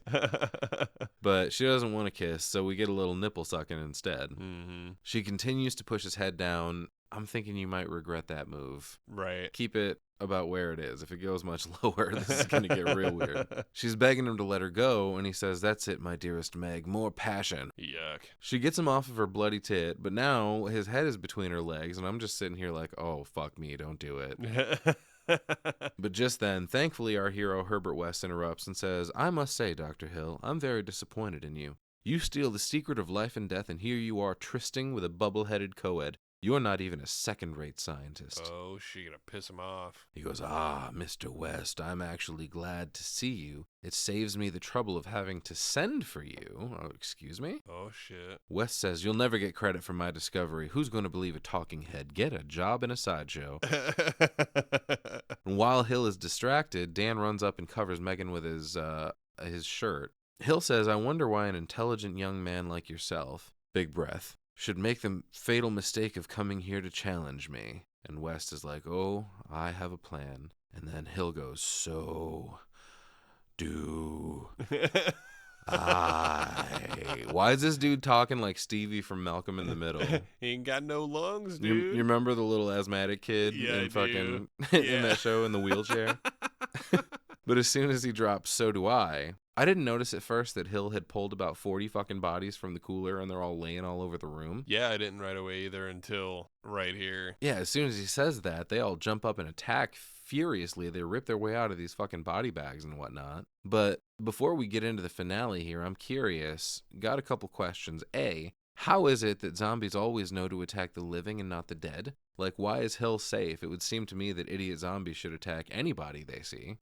[SPEAKER 1] But she doesn't want to kiss, so we get a little nipple sucking instead.
[SPEAKER 2] Mm-hmm.
[SPEAKER 1] She continues to push his head down. I'm thinking you might regret that move.
[SPEAKER 2] Right.
[SPEAKER 1] Keep it about where it is. If it goes much lower, this is going to get real weird. She's begging him to let her go, and he says, "That's it, my dearest Meg. More passion."
[SPEAKER 2] Yuck.
[SPEAKER 1] She gets him off of her bloody tit, but now his head is between her legs, and I'm just sitting here like, oh, fuck me, don't do it. But just then, thankfully, our hero Herbert West interrupts and says, "I must say, Dr. Hill, I'm very disappointed in you. You steal the secret of life and death, and here you are trysting with a bubble-headed co-ed. You're not even a second-rate scientist."
[SPEAKER 2] Oh, she gonna piss him off.
[SPEAKER 1] He goes, "Ah, Mr. West, I'm actually glad to see you. It saves me the trouble of having to send for you." Oh, excuse me?
[SPEAKER 2] Oh, shit.
[SPEAKER 1] West says, "You'll never get credit for my discovery. Who's going to believe a talking head? Get a job in a sideshow." And while Hill is distracted, Dan runs up and covers Megan with his shirt. Hill says, "I wonder why an intelligent young man like yourself," big breath, "should make the fatal mistake of coming here to challenge me." And West is like, "Oh, I have a plan." And then Hill goes, "So do I." Why is this dude talking like Stevie from Malcolm in the Middle?
[SPEAKER 2] He ain't got no lungs,
[SPEAKER 1] You
[SPEAKER 2] dude.
[SPEAKER 1] remember the little asthmatic kid
[SPEAKER 2] Yeah, I
[SPEAKER 1] in fucking
[SPEAKER 2] do.
[SPEAKER 1] in
[SPEAKER 2] Yeah.
[SPEAKER 1] that show in the wheelchair? But as soon as he drops, "So do I." I didn't notice at first that Hill had pulled about 40 fucking bodies from the cooler and they're all laying all over the room.
[SPEAKER 2] Yeah, I didn't right away either until right here.
[SPEAKER 1] Yeah, as soon as he says that, they all jump up and attack furiously. They rip their way out of these fucking body bags and whatnot. But before we get into the finale here, I'm curious. Got a couple questions. A, how is it that zombies always know to attack the living and not the dead? Like, why is Hill safe? It would seem to me that idiot zombies should attack anybody they see.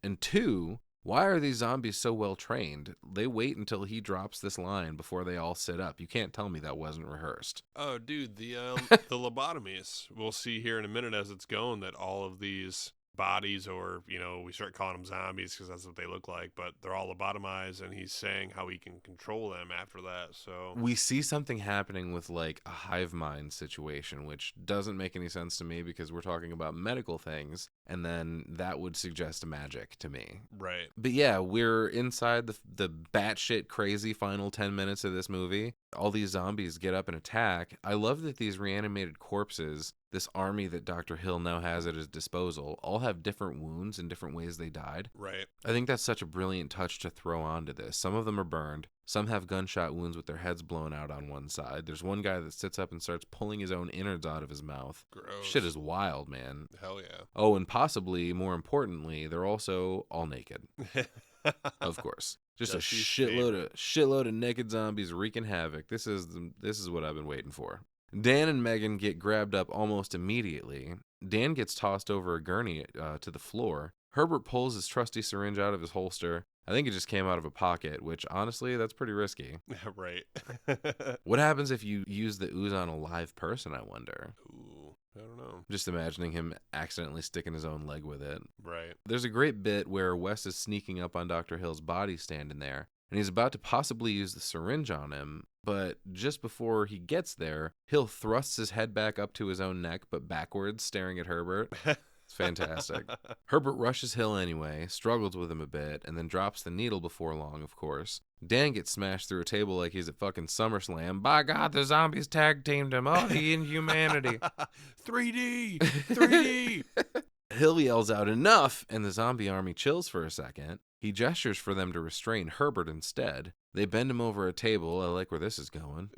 [SPEAKER 1] And two, why are these zombies so well trained? They wait until he drops this line before they all sit up. You can't tell me that wasn't rehearsed.
[SPEAKER 2] Oh, dude, the lobotomies. We'll see here in a minute as it's going that all of these bodies, or, you know, we start calling them zombies because that's what they look like, but they're all lobotomized, and he's saying how he can control them after that. So
[SPEAKER 1] We see something happening with like a hive mind situation, which doesn't make any sense to me because we're talking about medical things, and then that would suggest magic to me.
[SPEAKER 2] right.
[SPEAKER 1] But yeah, we're inside the batshit crazy final 10 minutes of this movie. All these zombies get up and attack. I love that these reanimated corpses, this army that Dr. Hill now has at his disposal, all have different wounds and different ways they died.
[SPEAKER 2] Right.
[SPEAKER 1] I think that's such a brilliant touch to throw onto this. Some of them are burned. Some have gunshot wounds with their heads blown out on one side. There's one guy that sits up and starts pulling his own innards out of his mouth.
[SPEAKER 2] Gross.
[SPEAKER 1] Shit is wild, man.
[SPEAKER 2] Hell yeah.
[SPEAKER 1] Oh, and possibly, more importantly, they're also all naked. Of course. Just a
[SPEAKER 2] Dusty's
[SPEAKER 1] shitload of naked zombies wreaking havoc. This is what I've been waiting for. Dan and Megan get grabbed up almost immediately. Dan gets tossed over a gurney to the floor. Herbert pulls his trusty syringe out of his holster. I think it just came out of a pocket, which honestly, that's pretty risky.
[SPEAKER 2] Right.
[SPEAKER 1] What happens if you use the ooze on a live person, I wonder?
[SPEAKER 2] Ooh, I don't know.
[SPEAKER 1] Just imagining him accidentally sticking his own leg with it.
[SPEAKER 2] Right.
[SPEAKER 1] There's a great bit where Wes is sneaking up on Dr. Hill's body standing there, and he's about to possibly use the syringe on him, but just before he gets there, Hill thrusts his head back up to his own neck, but backwards, staring at Herbert. It's fantastic. Herbert rushes Hill anyway, struggles with him a bit, and then drops the needle before long, of course. Dan gets smashed through a table like he's at fucking SummerSlam. By God, the zombies tag teamed him. Oh, the inhumanity.
[SPEAKER 2] 3D! 3D!
[SPEAKER 1] Hill yells out, "Enough!" and the zombie army chills for a second. He gestures for them to restrain Herbert instead. They bend him over a table. I like where this is going.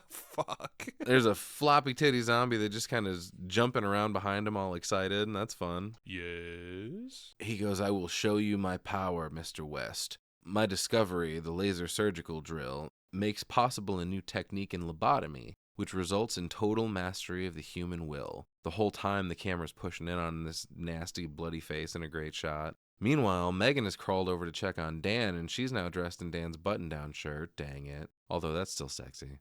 [SPEAKER 2] Fuck.
[SPEAKER 1] There's a floppy titty zombie that just kind of is jumping around behind him all excited, and that's fun.
[SPEAKER 2] Yes.
[SPEAKER 1] He goes, "I will show you my power, Mr. West. My discovery, the laser surgical drill, makes possible a new technique in lobotomy, which results in total mastery of the human will." The whole time the camera's pushing in on this nasty, bloody face in a great shot. Meanwhile, Megan has crawled over to check on Dan, and she's now dressed in Dan's button-down shirt. Dang it. Although that's still sexy.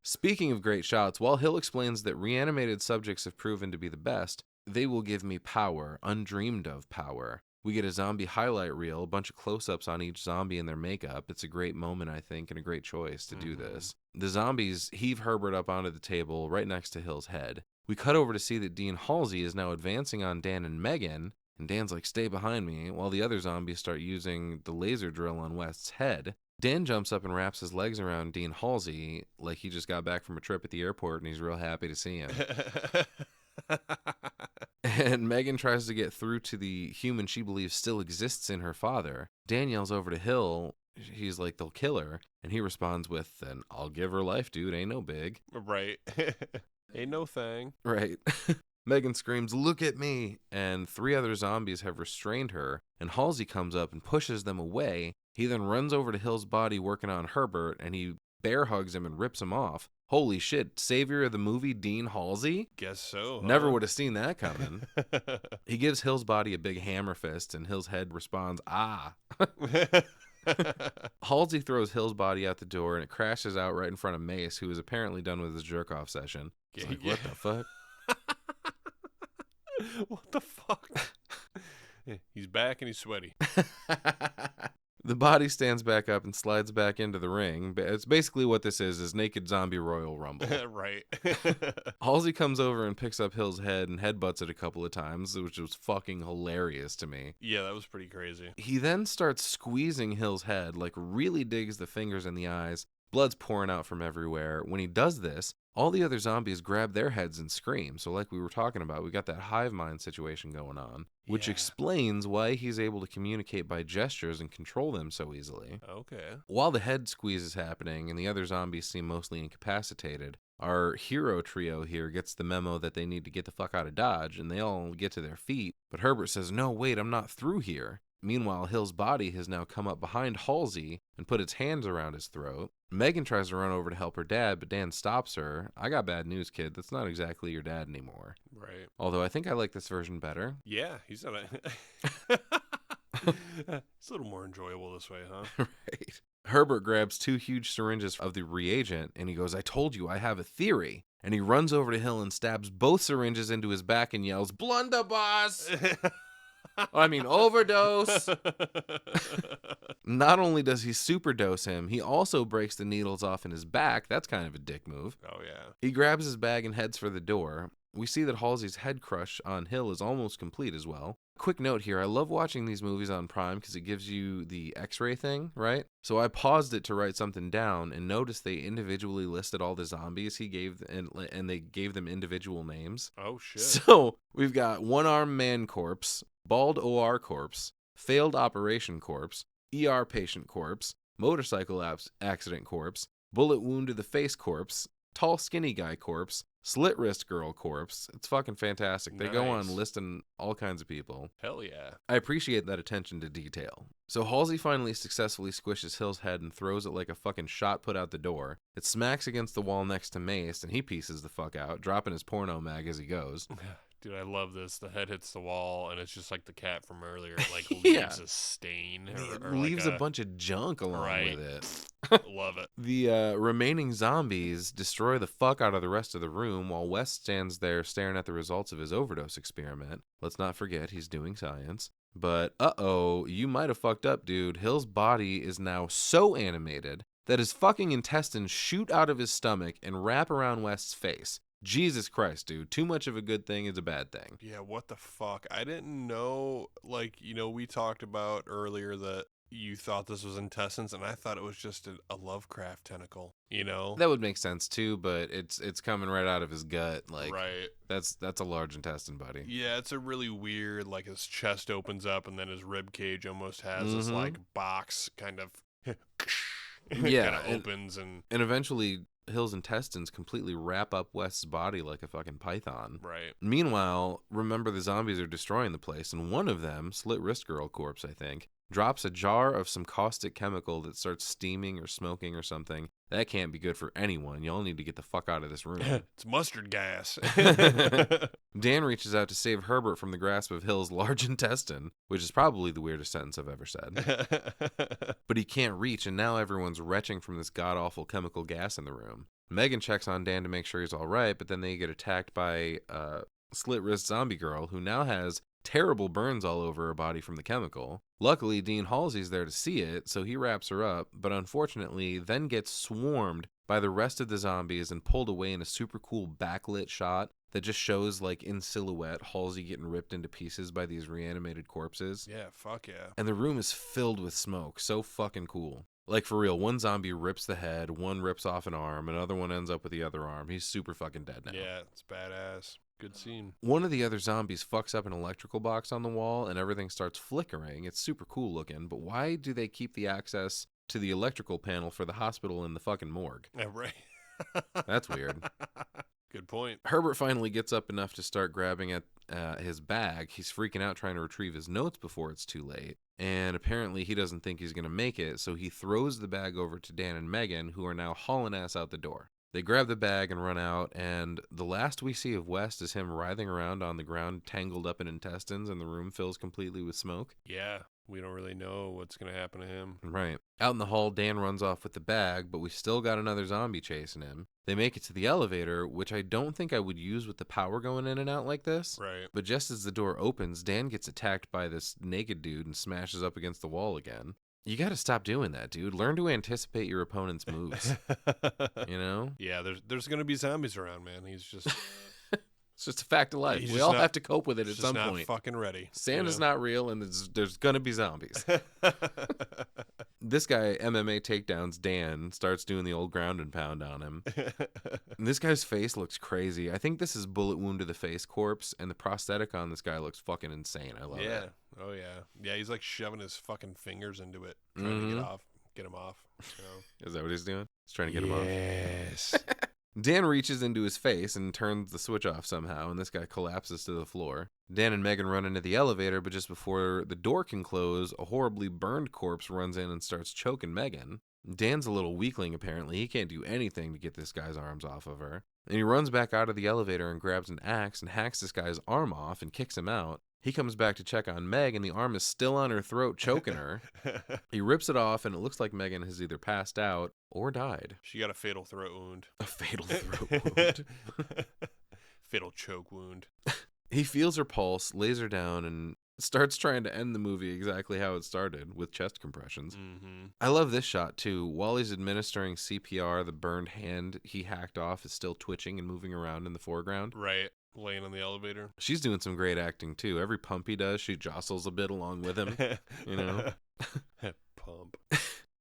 [SPEAKER 1] Speaking of great shots, while Hill explains that reanimated subjects have proven to be the best, they will give me power, undreamed of power. We get a zombie highlight reel, a bunch of close-ups on each zombie and their makeup. It's a great moment, I think, and a great choice to do this. The zombies heave Herbert up onto the table right next to Hill's head. We cut over to see that Dean Halsey is now advancing on Dan and Megan, and Dan's like, "Stay behind me," while the other zombies start using the laser drill on West's head. Dan jumps up and wraps his legs around Dean Halsey like he just got back from a trip at the airport and he's real happy to see him. And Megan tries to get through to the human she believes still exists in her father. Dan yells over to Hill. He's like, they'll kill her. And he responds with, then I'll give her life, dude. Ain't no big.
[SPEAKER 2] Right. Ain't no thing.
[SPEAKER 1] Right. Megan screams, look at me. And 3 other zombies have restrained her. And Halsey comes up and pushes them away. He then runs over to Hill's body working on Herbert. And he bear hugs him and rips him off. Holy shit. Savior of the movie, Dean Halsey?
[SPEAKER 2] Guess so. Huh?
[SPEAKER 1] Never would have seen that coming. He gives Hill's body a big hammer fist. And Hill's head responds, ah. Halsey throws Hill's body out the door, and it crashes out right in front of Mace, who is apparently done with his jerk-off session. It's like, what the fuck?
[SPEAKER 2] What the fuck? He's back and he's sweaty.
[SPEAKER 1] The body stands back up and slides back into the ring. It's basically what this is Naked Zombie Royal Rumble.
[SPEAKER 2] Right.
[SPEAKER 1] Halsey comes over and picks up Hill's head and headbutts it a couple of times, which was fucking hilarious to me.
[SPEAKER 2] Yeah, that was pretty crazy.
[SPEAKER 1] He then starts squeezing Hill's head, like really digs the fingers in the eyes. Blood's pouring out from everywhere. When he does this, all the other zombies grab their heads and scream. So like we were talking about, we got that hive mind situation going on, which explains why he's able to communicate by gestures and control them so easily.
[SPEAKER 2] Okay.
[SPEAKER 1] While the head squeeze is happening and the other zombies seem mostly incapacitated, our hero trio here gets the memo that they need to get the fuck out of Dodge, and they all get to their feet. But Herbert says, no, wait, I'm not through here. Meanwhile, Hill's body has now come up behind Halsey and put its hands around his throat. Megan tries to run over to help her dad, but Dan stops her. I got bad news, kid. That's not exactly your dad anymore.
[SPEAKER 2] Right.
[SPEAKER 1] Although I think I like this version better.
[SPEAKER 2] Yeah, he's not it's a little more enjoyable this way, huh?
[SPEAKER 1] Right. Herbert grabs 2 huge syringes of the reagent, and he goes, I told you, I have a theory. And he runs over to Hill and stabs both syringes into his back and yells, blunderbuss! Overdose. Not only does he superdose him, he also breaks the needles off in his back. That's kind of a dick move.
[SPEAKER 2] Oh, yeah.
[SPEAKER 1] He grabs his bag and heads for the door. We see that Halsey's head crush on Hill is almost complete as well. Quick note here, I love watching these movies on Prime because it gives you the x-ray thing, right? So I paused it to write something down and noticed they individually listed all the zombies he gave, and they gave them individual names.
[SPEAKER 2] Oh, shit.
[SPEAKER 1] So we've got one-armed man corpse, bald OR corpse, failed operation corpse, ER patient corpse, motorcycle accident corpse, bullet wound to the face corpse, tall skinny guy corpse, slit wrist girl corpse. It's fucking fantastic. They go on listing all kinds of people.
[SPEAKER 2] Hell yeah.
[SPEAKER 1] I appreciate that attention to detail. So Halsey finally successfully squishes Hill's head and throws it like a fucking shot put out the door. It smacks against the wall next to Mace, and he pieces the fuck out, dropping his porno mag as he goes.
[SPEAKER 2] Dude, I love this. The head hits the wall, and it's just like the cat from earlier. It, like, leaves a stain. Or
[SPEAKER 1] leaves
[SPEAKER 2] like
[SPEAKER 1] a bunch of junk along with it.
[SPEAKER 2] Love it.
[SPEAKER 1] The remaining zombies destroy the fuck out of the rest of the room while West stands there staring at the results of his overdose experiment. Let's not forget he's doing science. But, you might have fucked up, dude. Hill's body is now so animated that his fucking intestines shoot out of his stomach and wrap around West's face. Jesus Christ, dude. Too much of a good thing is a bad thing.
[SPEAKER 2] Yeah, what the fuck? I didn't know, we talked about earlier that you thought this was intestines, and I thought it was just a Lovecraft tentacle,
[SPEAKER 1] That would make sense, too, but it's coming right out of his gut.
[SPEAKER 2] Right.
[SPEAKER 1] That's a large intestine, buddy.
[SPEAKER 2] Yeah, it's a really weird, his chest opens up, and then his rib cage almost has this, box kind of...
[SPEAKER 1] Yeah.
[SPEAKER 2] kind of opens, and
[SPEAKER 1] eventually... Hill's intestines completely wrap up West's body like a fucking python.
[SPEAKER 2] Right.
[SPEAKER 1] Meanwhile, remember the zombies are destroying the place, and one of them, Slit Wrist Girl Corpse, I think, drops a jar of some caustic chemical that starts steaming or smoking or something. That can't be good for anyone. Y'all need to get the fuck out of this room.
[SPEAKER 2] It's mustard gas.
[SPEAKER 1] Dan reaches out to save Herbert from the grasp of Hill's large intestine, which is probably the weirdest sentence I've ever said. But he can't reach, and now everyone's retching from this god-awful chemical gas in the room. Megan checks on Dan to make sure he's all right, but then they get attacked by Slit Wrist Zombie Girl, who now has terrible burns all over her body from the chemical. Luckily, Dean Halsey's there to see it, so he wraps her up, but unfortunately then gets swarmed by the rest of the zombies and pulled away in a super cool backlit shot that just shows, in silhouette, Halsey getting ripped into pieces by these reanimated corpses.
[SPEAKER 2] Yeah, fuck yeah.
[SPEAKER 1] And the room is filled with smoke. So fucking cool. For real, one zombie rips the head, one rips off an arm, another one ends up with the other arm. He's super fucking dead now.
[SPEAKER 2] Yeah, it's badass. Good scene.
[SPEAKER 1] One of the other zombies fucks up an electrical box on the wall and everything starts flickering. It's super cool looking, but why do they keep the access to the electrical panel for the hospital in the fucking morgue?
[SPEAKER 2] Yeah, right.
[SPEAKER 1] That's weird.
[SPEAKER 2] Good point.
[SPEAKER 1] Herbert finally gets up enough to start grabbing at his bag. He's freaking out trying to retrieve his notes before it's too late. And apparently he doesn't think he's going to make it, so he throws the bag over to Dan and Megan, who are now hauling ass out the door. They grab the bag and run out, and the last we see of West is him writhing around on the ground, tangled up in intestines, and the room fills completely with smoke.
[SPEAKER 2] Yeah, we don't really know what's going to happen to him.
[SPEAKER 1] Right. Out in the hall, Dan runs off with the bag, but we still got another zombie chasing him. They make it to the elevator, which I don't think I would use with the power going in and out like this.
[SPEAKER 2] Right.
[SPEAKER 1] But just as the door opens, Dan gets attacked by this naked dude and smashes up against the wall again. You got to stop doing that, dude. Learn to anticipate your opponent's moves. You know?
[SPEAKER 2] Yeah, there's going to be zombies around, man. He's just...
[SPEAKER 1] It's just a fact of life.
[SPEAKER 2] He's
[SPEAKER 1] We
[SPEAKER 2] just
[SPEAKER 1] all
[SPEAKER 2] not-
[SPEAKER 1] have to cope with it at
[SPEAKER 2] He's
[SPEAKER 1] some
[SPEAKER 2] just not
[SPEAKER 1] point.
[SPEAKER 2] fucking ready.
[SPEAKER 1] Santa's not real, and there's going to be zombies. This guy, MMA takedowns Dan, starts doing the old ground and pound on him. And this guy's face looks crazy. I think this is bullet wound to the face corpse, and the prosthetic on this guy looks fucking insane. I love
[SPEAKER 2] Yeah.
[SPEAKER 1] it.
[SPEAKER 2] Oh, yeah. Yeah, he's like shoving his fucking fingers into it, trying to get him off. You know?
[SPEAKER 1] Is that what he's doing? He's trying to get him off.
[SPEAKER 2] Yes.
[SPEAKER 1] Dan reaches into his face and turns the switch off somehow, and this guy collapses to the floor. Dan and Megan run into the elevator, but just before the door can close, a horribly burned corpse runs in and starts choking Megan. Dan's a little weakling, apparently. He can't do anything to get this guy's arms off of her. And he runs back out of the elevator and grabs an axe and hacks this guy's arm off and kicks him out. He comes back to check on Meg, and the arm is still on her throat, choking her. He rips it off, and it looks like Megan has either passed out or died.
[SPEAKER 2] She got a fatal throat wound.
[SPEAKER 1] A fatal throat wound.
[SPEAKER 2] Fatal choke wound.
[SPEAKER 1] He feels her pulse, lays her down, and starts trying to end the movie exactly how it started, with chest compressions.
[SPEAKER 2] Mm-hmm.
[SPEAKER 1] I love this shot, too. While he's administering CPR, the burned hand he hacked off is still twitching and moving around in the foreground.
[SPEAKER 2] Right. Laying on the elevator.
[SPEAKER 1] She's doing some great acting, too. Every pump he does, she jostles a bit along with him, you know?
[SPEAKER 2] Pump.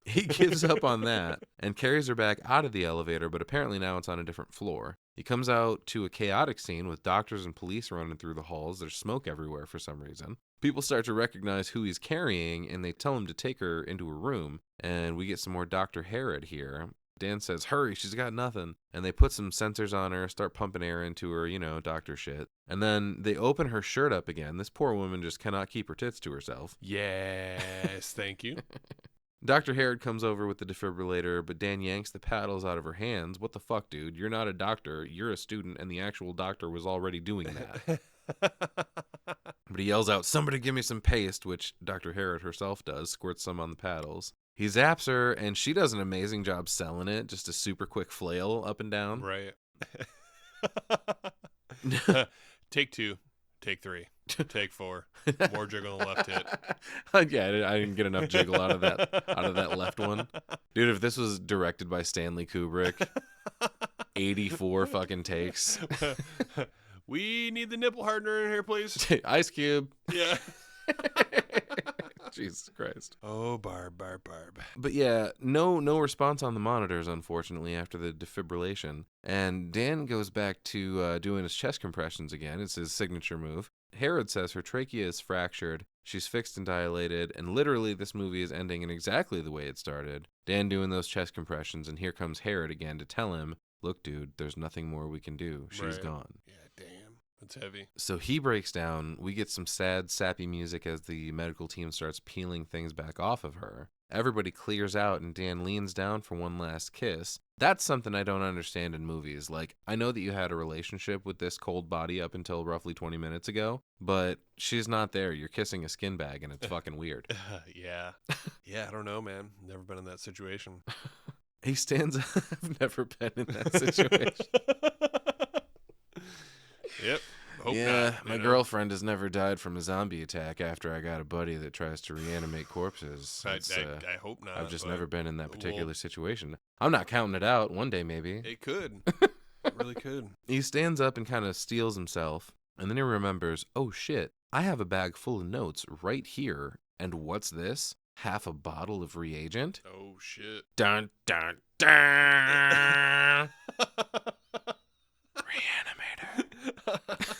[SPEAKER 1] He gives up on that and carries her back out of the elevator, but apparently now it's on a different floor. He comes out to a chaotic scene with doctors and police running through the halls. There's smoke everywhere for some reason. People start to recognize who he's carrying, and they tell him to take her into a room, and we get some more Dr. Herod here. Dan says, hurry, she's got nothing. And they put some sensors on her, start pumping air into her, you know, doctor shit. And then they open her shirt up again. This poor woman just cannot keep her tits to herself.
[SPEAKER 2] Yes, thank you.
[SPEAKER 1] Dr. Herod comes over with the defibrillator, but Dan yanks the paddles out of her hands. What the fuck, dude? You're not a doctor. You're a student, and the actual doctor was already doing that. But he yells out, somebody give me some paste, which Dr. Herod herself does, squirts some on the paddles. He zaps her, and she does an amazing job selling it, just a super quick flail up and down.
[SPEAKER 2] Right. Take 2. Take 3. Take 4. More jiggle on the left hit.
[SPEAKER 1] Yeah, I didn't get enough jiggle out of that left one. Dude, if this was directed by Stanley Kubrick, 84 fucking takes.
[SPEAKER 2] We need the nipple hardener in here, please.
[SPEAKER 1] Ice Cube.
[SPEAKER 2] Yeah.
[SPEAKER 1] Jesus Christ.
[SPEAKER 2] Oh, Barb.
[SPEAKER 1] But yeah, no response on the monitors, unfortunately, after the defibrillation. And Dan goes back to doing his chest compressions again. It's his signature move. Herod says her trachea is fractured, she's fixed and dilated, and literally this movie is ending in exactly the way it started. Dan doing those chest compressions, and here comes Herod again to tell him, look, dude, there's nothing more we can do. She's
[SPEAKER 2] Right.
[SPEAKER 1] gone.
[SPEAKER 2] Yeah, damn. That's heavy.
[SPEAKER 1] So he breaks down. We get some sad, sappy music as the medical team starts peeling things back off of her. Everybody clears out, and Dan leans down for one last kiss. That's something I don't understand in movies. Like, I know that you had a relationship with this cold body up until roughly 20 minutes ago, but she's not there. You're kissing a skin bag, and it's fucking weird.
[SPEAKER 2] Yeah. Yeah, I don't know, man. Never been in that situation.
[SPEAKER 1] He stands up. I've never been in that situation.
[SPEAKER 2] Yep. Hope
[SPEAKER 1] yeah,
[SPEAKER 2] not,
[SPEAKER 1] my
[SPEAKER 2] you know?
[SPEAKER 1] girlfriend has never died from a zombie attack after I got a buddy that tries to reanimate corpses.
[SPEAKER 2] I
[SPEAKER 1] It's,
[SPEAKER 2] I hope not.
[SPEAKER 1] I've just
[SPEAKER 2] but
[SPEAKER 1] never been in that particular
[SPEAKER 2] well,
[SPEAKER 1] situation. I'm not counting it out. One day, maybe.
[SPEAKER 2] It could. It really could.
[SPEAKER 1] He stands up and kind of steels himself, and then he remembers, oh shit, I have a bag full of notes right here. And what's this? Half a bottle of reagent?
[SPEAKER 2] Oh, shit.
[SPEAKER 1] Dun, dun, dun! Re-Animator.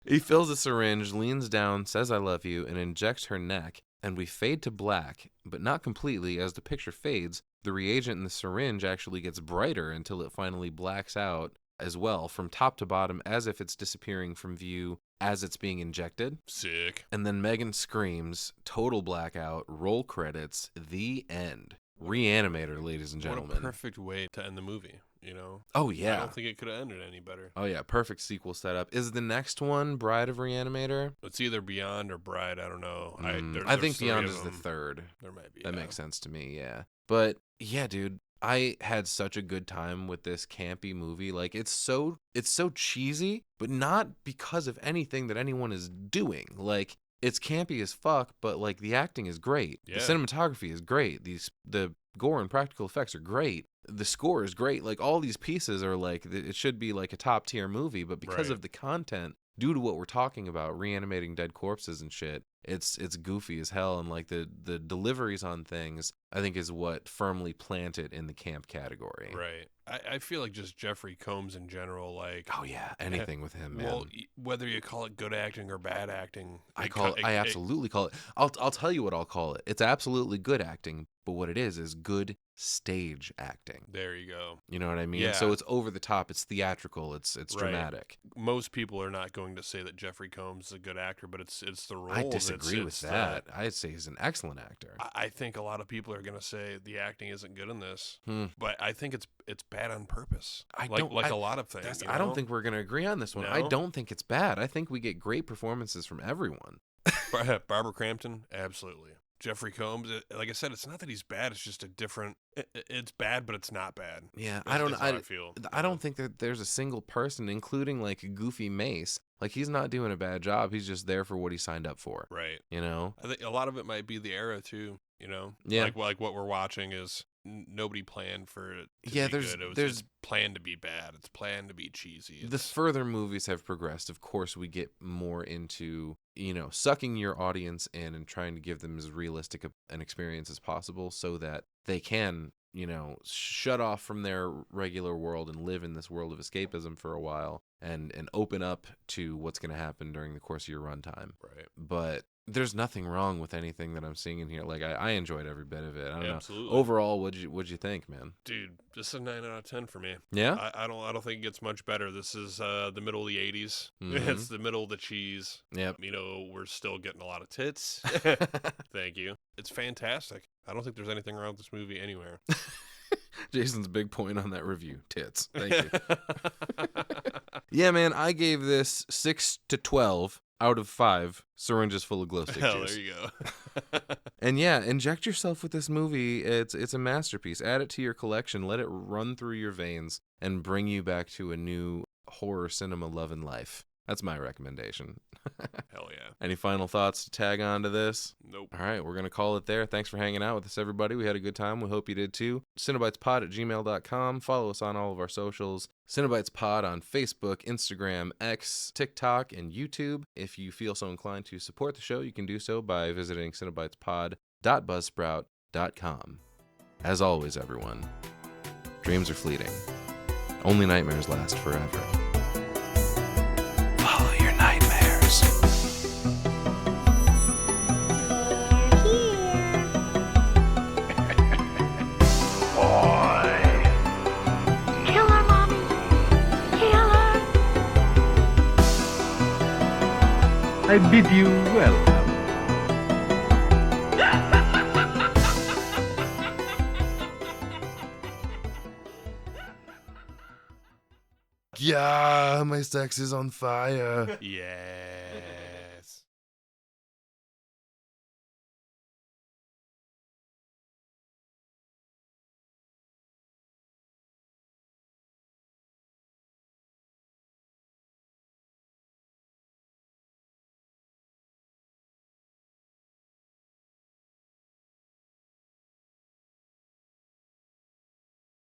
[SPEAKER 1] He fills a syringe, leans down, says I love you, and injects her neck, and we fade to black, but not completely. As the picture fades, the reagent in the syringe actually gets brighter until it finally blacks out as well, from top to bottom, as if it's disappearing from view as it's being injected.
[SPEAKER 2] Sick.
[SPEAKER 1] And then Megan screams, total blackout, roll credits, the end. Re-Animator, ladies and gentlemen.
[SPEAKER 2] What a perfect way to end the movie, you know?
[SPEAKER 1] Oh,
[SPEAKER 2] I
[SPEAKER 1] yeah.
[SPEAKER 2] don't think it could have ended any better.
[SPEAKER 1] Oh, yeah. Perfect sequel setup. Is the next one Bride of Re-Animator?
[SPEAKER 2] It's either Beyond or Bride. I don't know.
[SPEAKER 1] I think Beyond is the third.
[SPEAKER 2] There might be.
[SPEAKER 1] That makes sense to me, yeah. But, yeah, dude, I had such a good time with this campy movie. Like, it's so cheesy, but not because of anything that anyone is doing. Like, it's campy as fuck, but like the acting is great.
[SPEAKER 2] Yeah.
[SPEAKER 1] The cinematography is great. The gore and practical effects are great. The score is great. Like, all these pieces are like, it should be like a top tier movie, but because of the content, due to what we're talking about, reanimating dead corpses and shit, it's goofy as hell. And like the deliveries on things, I think, is what firmly plant it in the camp category.
[SPEAKER 2] Right. I feel like just Jeffrey Combs in general, like,
[SPEAKER 1] Oh yeah, anything with him, man.
[SPEAKER 2] well, whether you call it good acting or bad acting,
[SPEAKER 1] I absolutely call it. I'll tell you what I'll call it. It's absolutely good acting, but what it is good stage acting.
[SPEAKER 2] There you go.
[SPEAKER 1] You know what I mean?
[SPEAKER 2] Yeah.
[SPEAKER 1] So it's over the top, it's theatrical, it's dramatic.
[SPEAKER 2] Most people are not going to say that Jeffrey Combs is a good actor, but it's the role.
[SPEAKER 1] I disagree with that. I'd say he's an excellent actor.
[SPEAKER 2] I think a lot of people are going to say the acting isn't good in this,
[SPEAKER 1] Hmm.
[SPEAKER 2] but I think it's bad on purpose.
[SPEAKER 1] I
[SPEAKER 2] like
[SPEAKER 1] don't-
[SPEAKER 2] a lot of things.
[SPEAKER 1] I don't think we're going to agree on this one. I
[SPEAKER 2] No?
[SPEAKER 1] don't think it's bad. I think we get great performances from everyone.
[SPEAKER 2] Barbara Crampton, absolutely. Jeffrey Combs, like I said, it's not that he's bad. It's just a different. It's bad, but it's not bad.
[SPEAKER 1] Yeah,
[SPEAKER 2] That's how I feel.
[SPEAKER 1] I don't think that there's a single person, including like Goofy Mace. Like, he's not doing a bad job. He's just there for what he signed up for.
[SPEAKER 2] Right.
[SPEAKER 1] You know?
[SPEAKER 2] I think a lot of it might be the era too. You know.
[SPEAKER 1] Yeah.
[SPEAKER 2] Like what we're watching is nobody planned for it to
[SPEAKER 1] Yeah,
[SPEAKER 2] be
[SPEAKER 1] there's-
[SPEAKER 2] good.
[SPEAKER 1] there's-
[SPEAKER 2] It's planned to be bad. It's planned to be cheesy.
[SPEAKER 1] The further movies have progressed, of course, we get more into, sucking your audience in and trying to give them as realistic an experience as possible so that they can, shut off from their regular world and live in this world of escapism for a while and open up to what's going to happen during the course of your runtime.
[SPEAKER 2] Right.
[SPEAKER 1] But there's nothing wrong with anything that I'm seeing in here. Like, I enjoyed every bit of it. I don't
[SPEAKER 2] Absolutely.
[SPEAKER 1] know. Overall, what'd you think, man?
[SPEAKER 2] Dude, this is a 9 out of 10 for me.
[SPEAKER 1] Yeah?
[SPEAKER 2] I don't think it gets much better. This is the middle of the 80s.
[SPEAKER 1] Mhm.
[SPEAKER 2] It's the middle of the cheese.
[SPEAKER 1] Yep.
[SPEAKER 2] We're still getting a lot of tits. Thank you. It's fantastic. I don't think there's anything wrong with this movie anywhere.
[SPEAKER 1] Jason's big point on that review. Tits. Thank you. Yeah, man, I gave this 6 to 12 out of 5 syringes full of glow stick
[SPEAKER 2] Hell,
[SPEAKER 1] juice.
[SPEAKER 2] there you go.
[SPEAKER 1] And yeah, inject yourself with this movie. It's a masterpiece. Add it to your collection. Let it run through your veins and bring you back to a new horror cinema love and life. That's my recommendation.
[SPEAKER 2] Hell yeah.
[SPEAKER 1] Any final thoughts to tag on to this?
[SPEAKER 2] Nope.
[SPEAKER 1] All right, we're going to call it there. Thanks for hanging out with us, everybody. We had a good time. We hope you did too. CinebitesPod@gmail.com. Follow us on all of our socials. CinebitesPod on Facebook, Instagram, X, TikTok, and YouTube. If you feel so inclined to support the show, you can do so by visiting CinebitesPod.buzzsprout.com. As always, everyone, dreams are fleeting. Only nightmares last forever. Follow your nightmares.
[SPEAKER 4] Boy.
[SPEAKER 3] Kill her, Mommy. Kill her.
[SPEAKER 8] I bid you welcome.
[SPEAKER 1] Yeah, my sex is on fire.
[SPEAKER 2] Yeah.